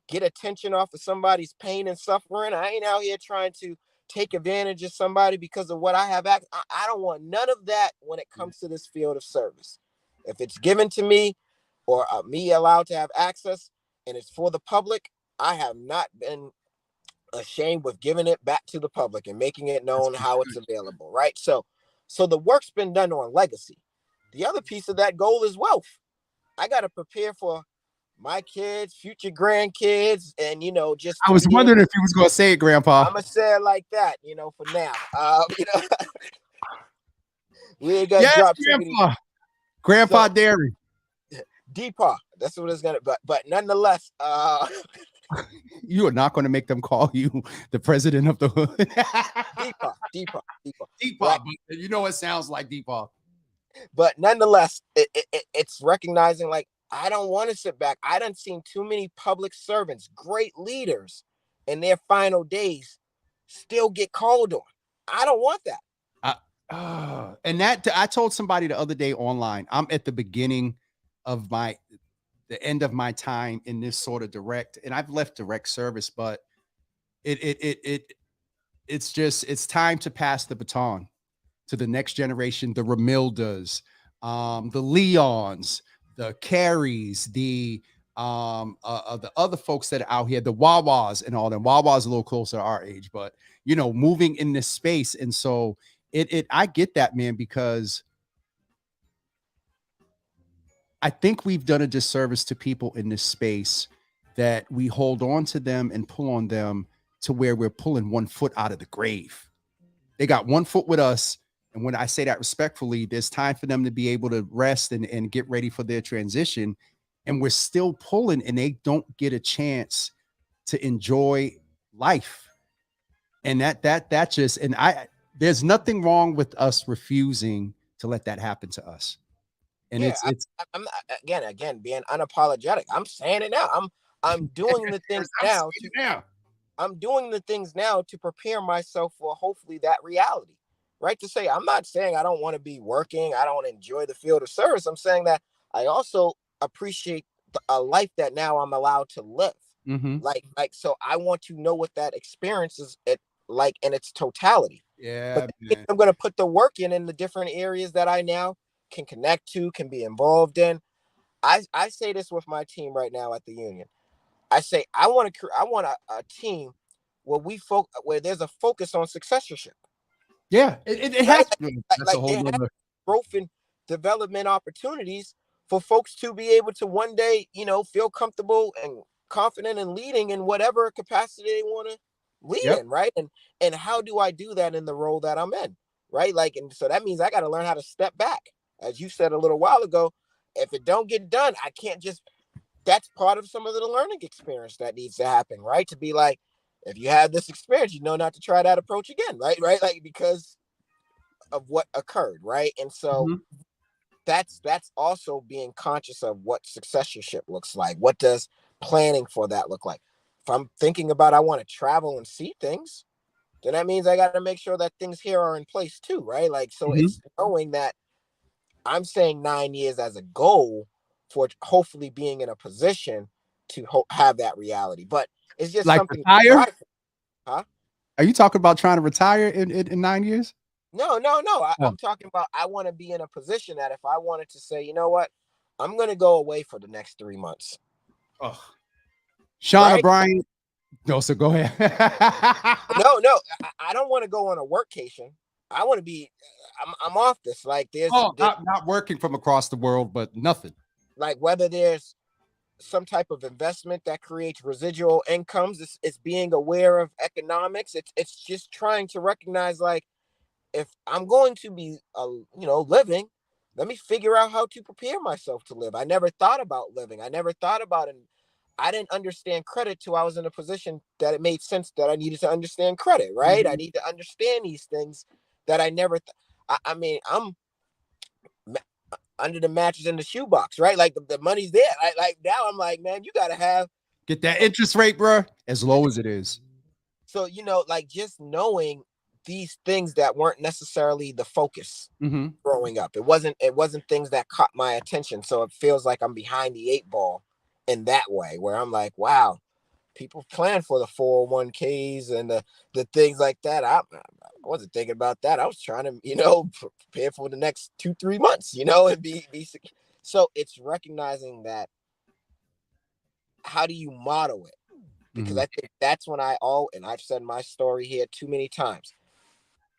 get attention off of somebody's pain and suffering. I ain't out here trying to take advantage of somebody because of what I have. I don't want none of that when it comes to this field of service. If it's given to me or me allowed to have access and it's for the public, I have not been ashamed with giving it back to the public and making it known how it's available. Right. So the work's been done on legacy. The other piece of that goal is wealth. I got to prepare for my kids, future grandkids, and just. I was wondering if you was gonna say it, Grandpa. I'm gonna say it like that, for now. We ain't gonna drop Grandpa Darren. Deepa. That's what it's gonna. But nonetheless, you are not going to make them call you the president of the hood. Deepa. Right. You know it sounds like Deepa. But nonetheless, it's recognizing like. I don't want to sit back. I done seen too many public servants, great leaders in their final days still get called on. I don't want that. And that I told somebody the other day online, I'm at the beginning of the end of my time in this sort of direct, and I've left direct service, but it's time to pass the baton to the next generation, the Ramildas, the Leons, the Carries, the other folks that are out here, the Wawas and all them. Wawas a little closer to our age, but moving in this space. And so I get that, man, because I think we've done a disservice to people in this space that we hold on to them and pull on them to where we're pulling one foot out of the grave. They got one foot with us. And when I say that respectfully, there's time for them to be able to rest and get ready for their transition. And we're still pulling, and they don't get a chance to enjoy life. And that just, and there's nothing wrong with us refusing to let that happen to us. And yeah, it's I'm again being unapologetic. I'm saying it now. I'm doing the things now I'm doing the things now to prepare myself for hopefully that reality. Right? To say, I'm not saying I don't want to be working, I don't enjoy the field of service. I'm saying that I also appreciate a life that now I'm allowed to live. mm-hmm. So I want to know what that experience is like in its totality. Yeah, but I'm going to put the work in the different areas that I now can connect to, can be involved in. I say this with my team right now at the union. I say I want a team where there's a focus on successorship. Yeah, it Right? has to. That's a whole other growth and development opportunities for folks to be able to one day, feel comfortable and confident in leading in whatever capacity they want to lead in, right? And how do I do that in the role that I'm in, right? And so that means I got to learn how to step back, as you said a little while ago. If it don't get done, I can't just. That's part of some of the learning experience that needs to happen, right? To be like, if you have this experience, not to try that approach again, right? Because of what occurred, right? And so that's also being conscious of what successorship looks like. What does planning for that look like? If I'm thinking about I want to travel and see things, then that means I got to make sure that things here are in place too, right? So it's knowing that I'm saying 9 years as a goal for hopefully being in a position to have that reality. But it's just like something. retire. Huh? Are you talking about trying to retire in 9 years? No. I'm talking about I want to be in a position that if I wanted to say, you know what, I'm going to go away for the next 3 months. Oh, Sean right? O'Brien. No, so go ahead. No, I don't want to go on a workcation. I want to be. I'm off this. There's not working from across the world, but nothing. Whether there's some type of investment that creates residual incomes, it's being aware of economics. It's just trying to recognize if I'm going to be, living, let me figure out how to prepare myself to live. I never thought about living. I never thought about it. I didn't understand credit till I was in a position that it made sense that I needed to understand credit, right? I need to understand these things that I never, I'm under the mattress in the shoebox, right? The money's there. Now I'm like, man, you got to get that interest rate, bro, as low as it is. So, just knowing these things that weren't necessarily the focus growing up. It wasn't things that caught my attention. So it feels like I'm behind the 8 ball in that way, where I'm like, wow, people plan for the 401ks and the things like that. I wasn't thinking about that. I was trying to, prepare for the next 2-3 months, and be so it's recognizing that. How do you model it? Because I think that's when and I've said my story here too many times.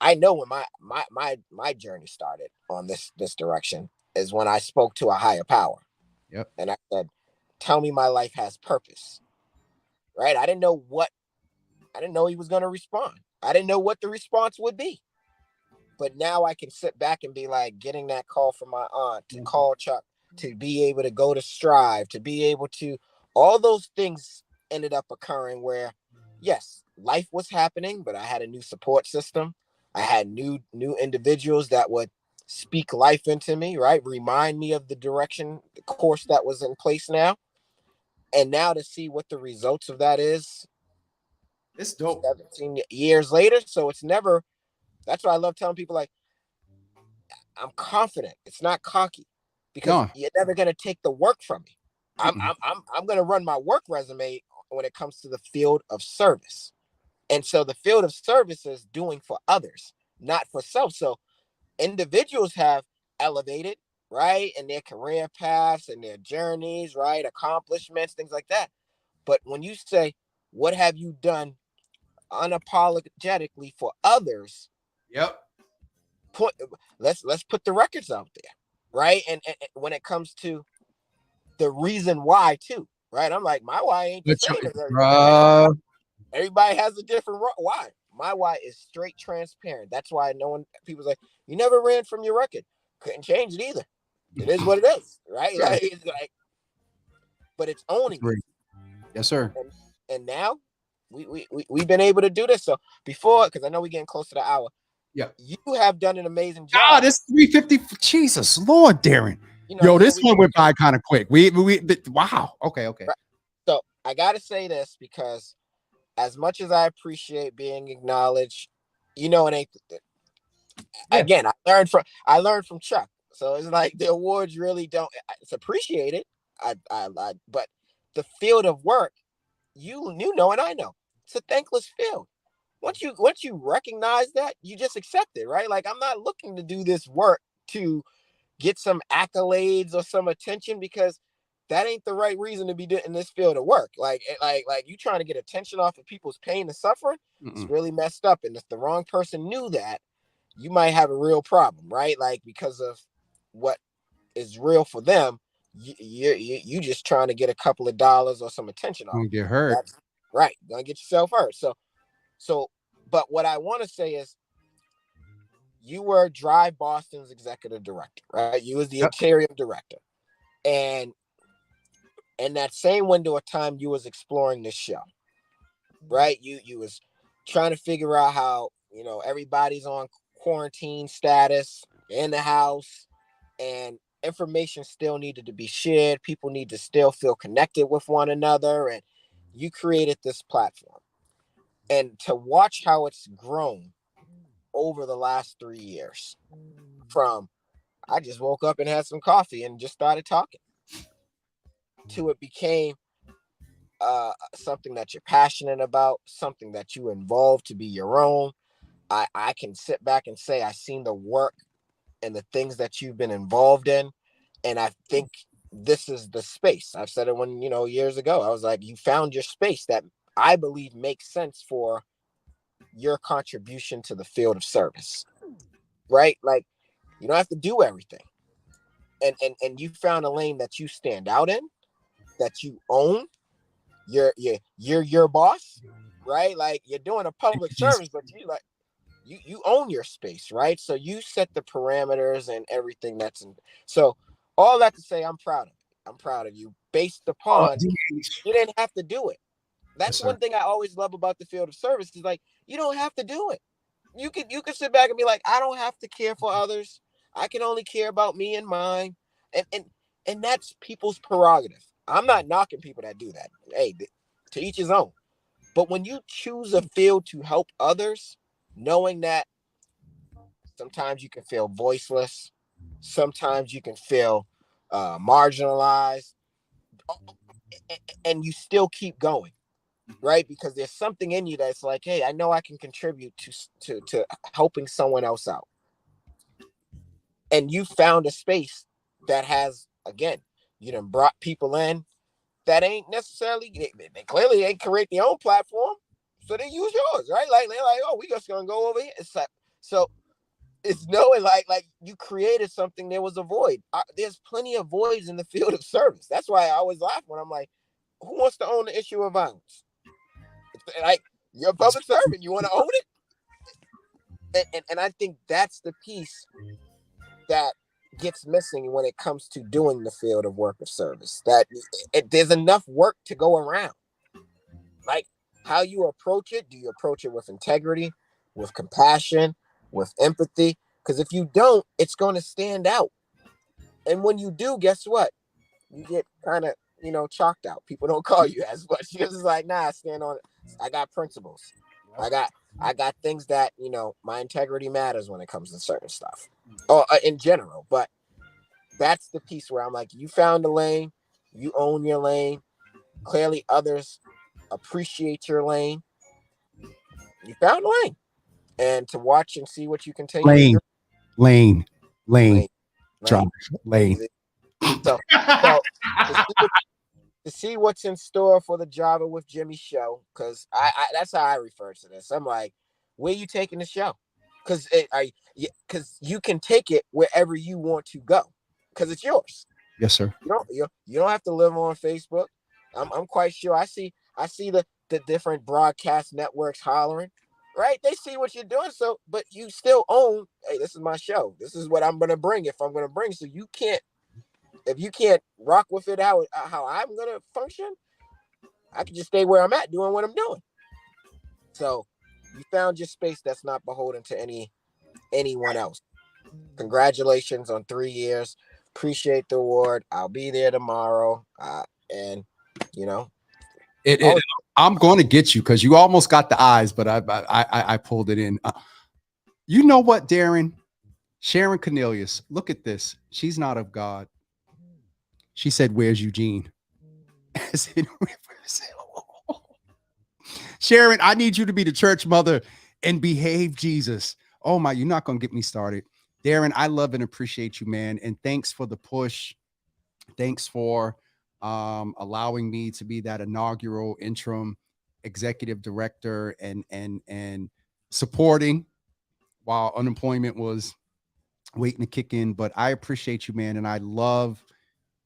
I know when my journey started on this direction is when I spoke to a higher power. Yep. And I said, tell me my life has purpose. Right? I didn't know he was going to respond. I didn't know what the response would be. But now I can sit back and be like, getting that call from my aunt, to call Chuck, to be able to go to Strive, to be able to, all those things ended up occurring where, yes, life was happening, but I had a new support system. I had new individuals that would speak life into me, right? Remind me of the direction, the course that was in place now. And now to see what the results of that is. It's dope. 17 years later. So it's never, that's why I love telling people, I'm confident. It's not cocky, because you're never going to take the work from me. I'm going to run my work resume when it comes to the field of service. And so the field of service is doing for others, not for self. So individuals have elevated, right, in their career paths and their journeys, right, accomplishments, things like that. But when you say, what have you done unapologetically for others? Yep. Let's put the records out there, right? And when it comes to the reason why too, right? I'm like, my why ain't the same as everybody. Everybody has a different why. My why is straight transparent. That's why no one, people's like, you never ran from your record. Couldn't change it either. It is what it is, right? Sure. Like, it's like, but it's owning it. Yes, sir. And now we've been able to do this. So before, because I know we're getting close to the hour. Yeah. You have done an amazing job. Ah, this 350. Jesus Lord, Darren. You know, yo, this one went by kind of quick. Wow. Okay. Right. So I gotta say this because as much as I appreciate being acknowledged, you know, it ain't. Again, I learned from Chuck. So it's like the awards really don't. It's appreciated. But the field of work, you know, and I know it's a thankless field. Once you recognize that, you just accept it, right? Like, I'm not looking to do this work to get some accolades or some attention, because that ain't the right reason to be doing in this field of work. Like you trying to get attention off of people's pain and suffering. It's really messed up. And if the wrong person knew that, you might have a real problem, right? Like, because of what is real for them, you just trying to get a couple of dollars or some attention off. Gonna get hurt. That's right. Gonna get yourself hurt. So, but what I want to say is, you were Drive Boston's executive director, right? You was the interior director. And in that same window of time, you was exploring this show, right? You was trying to figure out how, you know, everybody's on quarantine status in the house, and information still needed to be shared. People need to still feel connected with one another. And you created this platform. And to watch how it's grown over the last 3 years, from I just woke up and had some coffee and just started talking, to it became something that you're passionate about, something that you involved to be your own. I can sit back and say I've seen the work and the things that you've been involved in. And I think this is the space. I've said it when, you know, years ago, I was like, you found your space that I believe makes sense for your contribution to the field of service, right? Like, you don't have to do everything. And you found a lane that you stand out in, that you own. You're your boss, right? Like, you're doing a public service, but you own your space, right? So you set the parameters and everything that's in. So all that to say, I'm proud of you. I'm proud of you, based upon you didn't have to do it. That's one thing I always love about the field of service, is like, you don't have to do it. You could sit back and be like, I don't have to care for others. I can only care about me and mine. And that's people's prerogative. I'm not knocking people that do that. Hey, to each his own. But when you choose a field to help others, knowing that sometimes you can feel voiceless, sometimes you can feel marginalized, and you still keep going, right? Because there's something in you that's like, hey, I know I can contribute to helping someone else out. And you found a space that has, again, you done brought people in that ain't necessarily, they clearly ain't create their own platform, so they use yours, right? Like, they're like, oh, we just gonna go over here. It's like, so it's knowing like you created something. There was a void. There's plenty of voids in the field of service. That's why I always laugh when I'm like, who wants to own the issue of violence? Like, you're a public servant, you want to own it? And I think that's the piece that gets missing when it comes to doing the field of work of service. That there's enough work to go around. Like, how you approach it. Do you approach it with integrity, with compassion, with empathy? Because if you don't, it's going to stand out. And when you do, guess what? You get kind of, you know, chalked out. People don't call you as much. You're just like, nah, I stand on it. I got principles. I got things that, you know, my integrity matters when it comes to certain stuff, or in general. But that's the piece where I'm like, you found a lane, you own your lane. Clearly, others appreciate your lane. you found lane, and to watch and see what you can take. Lane. Josh, Lane. So to see what's in store for the Java with Jimmy show, because I that's how I refer to this. I'm like, where you taking the show? Because you can take it wherever you want to go, because it's yours. Yes, sir. You don't have to live on Facebook. I'm quite sure. I see the different broadcast networks hollering, right? They see what you're doing. So, but you still own. Hey, this is my show. This is what I'm gonna bring. If I'm gonna bring, so you can't. If you can't rock with it how I'm gonna function, I can just stay where I'm at doing what I'm doing. So, you found your space that's not beholden to anyone else. Congratulations on 3 years. Appreciate the award. I'll be there tomorrow. And you know, I'm going to get you because you almost got the eyes, but I pulled it in. You know what, Darren? Sharon Cornelius, look at this. She's not of God. She said, "Where's Eugene?" Sharon, I need you to be the church mother and behave, Jesus. Oh my, you're not going to get me started. Darren, I love and appreciate you, man. And thanks for the push. Thanks for allowing me to be that inaugural interim executive director and supporting while unemployment was waiting to kick in. But I appreciate you, man. And I love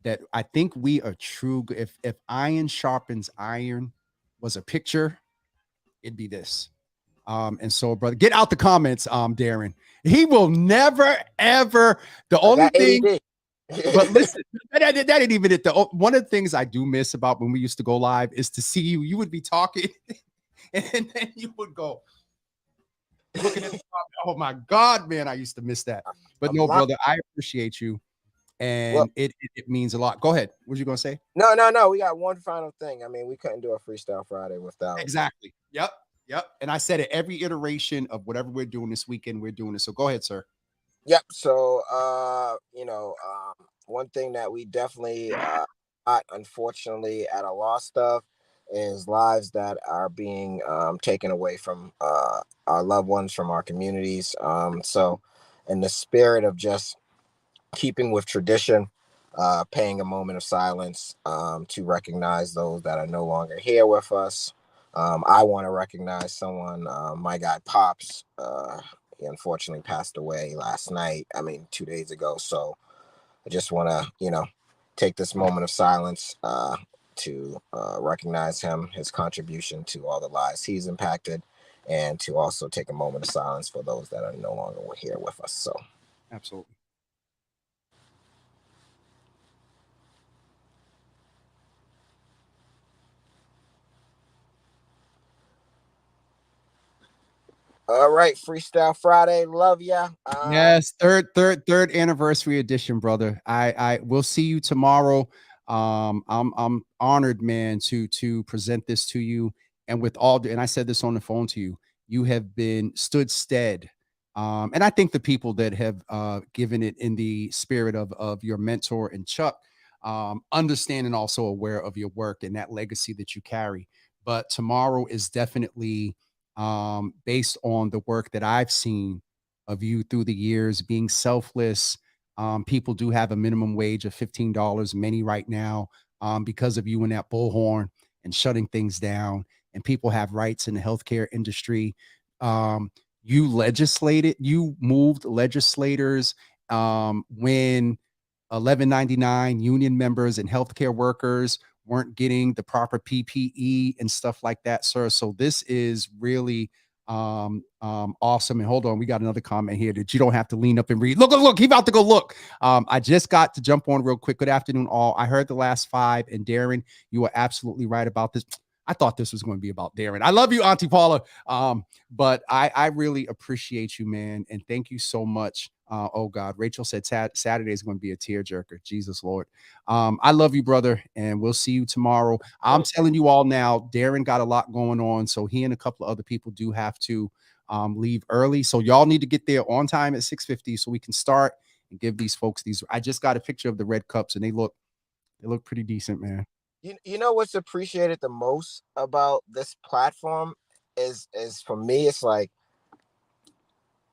that. I think we are true. If iron sharpens iron was a picture, it'd be this. And so, brother, get out the comments, Darren. He will never, ever. The only thing, but listen, that ain't even it. One of the things I do miss about when we used to go live is to see you. You would be talking, and then you would go looking at the comment. Oh my God, man, I used to miss that. But no, brother, I appreciate you, and it means a lot. Go ahead. What was you gonna say? No. We got one final thing. I mean, we couldn't do a Freestyle Friday without. Exactly. Yep. And I said it every iteration of whatever we're doing this weekend, we're doing it. So go ahead, sir. Yep. So, one thing that we definitely not unfortunately at a loss of is lives that are being taken away from our loved ones, from our communities. So, in the spirit of just keeping with tradition, paying a moment of silence to recognize those that are no longer here with us. I want to recognize someone, my guy Pops. He unfortunately passed away last night. 2 days ago. So I just want to, take this moment of silence to recognize him, his contribution to all the lives he's impacted, and to also take a moment of silence for those that are no longer here with us. So, absolutely. All right, Freestyle Friday, love ya. Yes, third anniversary edition, brother. I will see you tomorrow. I'm honored, man, to present this to you, and with all and I said this on the phone to you. You have been stood stead, and I think the people that have given it in the spirit of your mentor and Chuck, understand and also aware of your work and that legacy that you carry. But tomorrow is definitely based on the work that I've seen of you through the years, being selfless. People do have a minimum wage of $15, many right now, because of you in that bullhorn and shutting things down. And people have rights in the healthcare industry. You moved legislators when 1199 union members and healthcare workers weren't getting the proper PPE and stuff like that, sir. So this is really awesome. And hold on, we got another comment here that you don't have to lean up and read. Look, he about to go look. I just got to jump on real quick. Good afternoon, all. I heard the last 5, and Darren, you are absolutely right about this. I thought this was going to be about Darren. I love you, Auntie Paula. But I really appreciate you, man. And thank you so much. Oh God, Rachel said Saturday is going to be a tearjerker. Jesus Lord. I love you, brother. And we'll see you tomorrow. I'm telling you all now, Darren got a lot going on. So he and a couple of other people do have to leave early. So y'all need to get there on time at 6:50 so we can start and give these folks these. I just got a picture of the red cups and they look pretty decent, man. You know what's appreciated the most about this platform is for me, it's like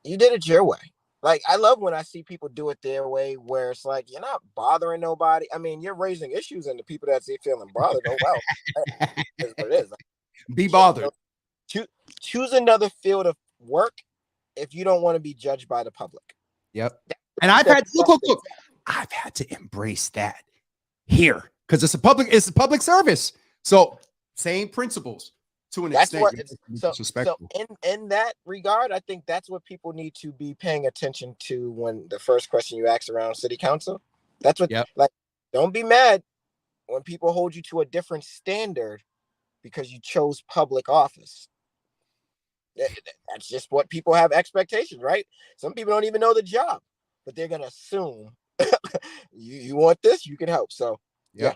you did it your way. Like, I love when I see people do it their way, where it's like you're not bothering nobody. I mean, you're raising issues, and the people that see feeling bothered, oh well, that's what it is. Like, Be bothered. choose another field of work if you don't want to be judged by the public. Yep. And I've had look. I've had to embrace that here because it's a public service. So same principles to an That's extent. so in that regard, I think that's what people need to be paying attention to when the first question you ask around city council. That's what like. Don't be mad when people hold you to a different standard because you chose public office. That's just what people have expectations, right? Some people don't even know the job, but they're gonna assume you want this, you can help. So yeah.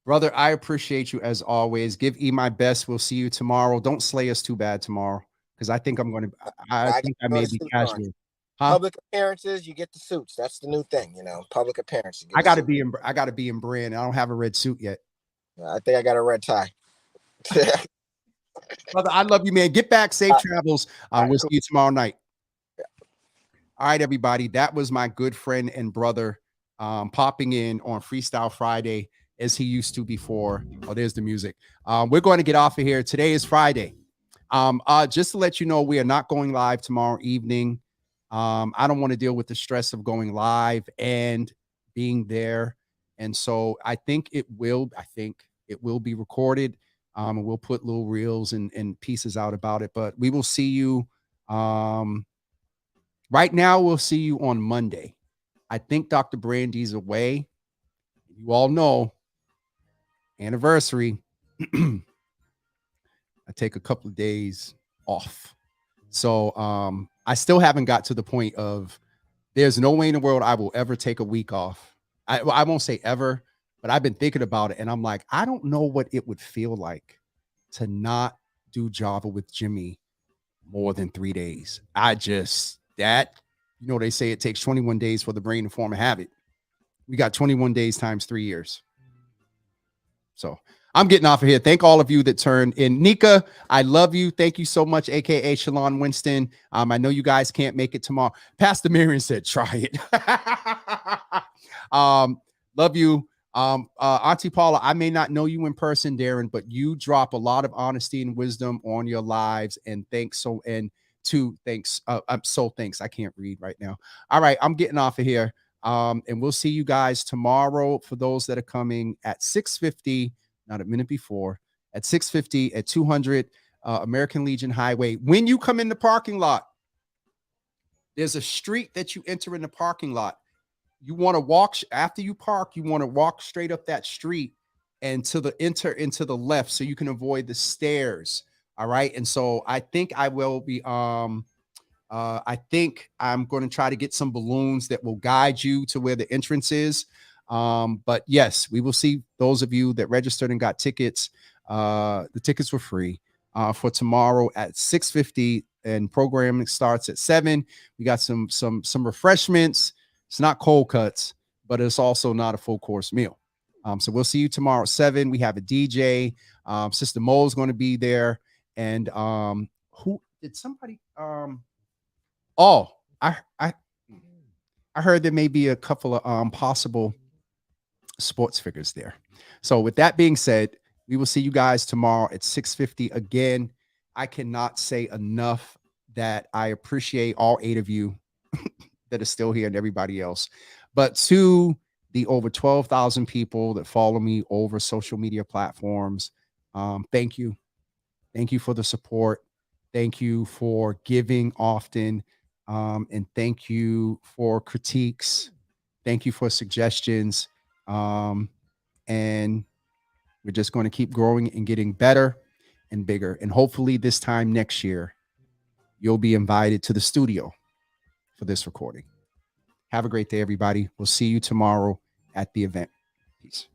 Brother, I appreciate you as always. Give E my best. We'll see you tomorrow. Don't slay us too bad tomorrow, because I think I'm going to. I think I may be casual. Huh? Public appearances, you get the suits. That's the new thing, you know. Public appearances. I got to be in. I got to be in brand. I don't have a red suit yet. I think I got a red tie. Brother, I love you, man. Get back. Safe travels. We'll see you tomorrow night. Yeah. All right, everybody. That was my good friend and brother popping in on Freestyle Friday as he used to before. Oh, there's the music. We're going to get off of here. Today is Friday. Just to let you know, we are not going live tomorrow evening. I don't want to deal with the stress of going live and being there. And so I think it will be recorded. And we'll put little reels and pieces out about it, but we will see you. Right now, we'll see you on Monday. I think Dr. Brandy's away. You all know, anniversary. I take a couple of days off. So I still haven't got to the point of there's no way in the world I will ever take a week off. I won't say ever, but I've been thinking about it, and I'm like, I don't know what it would feel like to not do Java with Jimmy more than 3 days. They say it takes 21 days for the brain to form a habit. We got 21 days times 3 years. So I'm getting off of here. Thank all of you that turned in. Nika, I love you. Thank you so much, aka Shalon Winston. I know you guys can't make it tomorrow. Pastor Marion said, try it. Love you. Auntie Paula, I may not know you in person, Darren, but you drop a lot of honesty and wisdom on your lives. And thanks. Thanks. I can't read right now. All right. I'm getting off of here. And we'll see you guys tomorrow for those that are coming at 6:50, not a minute before, at 6:50 at 200 American Legion Highway. When you come in the parking lot, there's a street that you enter in the parking lot. You want to walk after you park, you want to walk straight up that street and enter into the left so you can avoid the stairs. All right. And so I think I will be I think I'm going to try to get some balloons that will guide you to where the entrance is. But yes, we will see those of you that registered and got tickets. The tickets were free for tomorrow at 6:50, and programming starts at 7. We got some refreshments. It's not cold cuts, but it's also not a full course meal. So we'll see you tomorrow at 7. We have a DJ. Sister Mo is going to be there. And who did somebody? I heard there may be a couple of possible sports figures there. So with that being said, we will see you guys tomorrow at 6:50 again. I cannot say enough that I appreciate all 8 of you that are still here and everybody else. But to the over 12,000 people that follow me over social media platforms, thank you. Thank you for the support. Thank you for giving often. And thank you for critiques. Thank you for suggestions. And we're just going to keep growing and getting better and bigger. And hopefully this time next year, you'll be invited to the studio for this recording. Have a great day, everybody. We'll see you tomorrow at the event. Peace.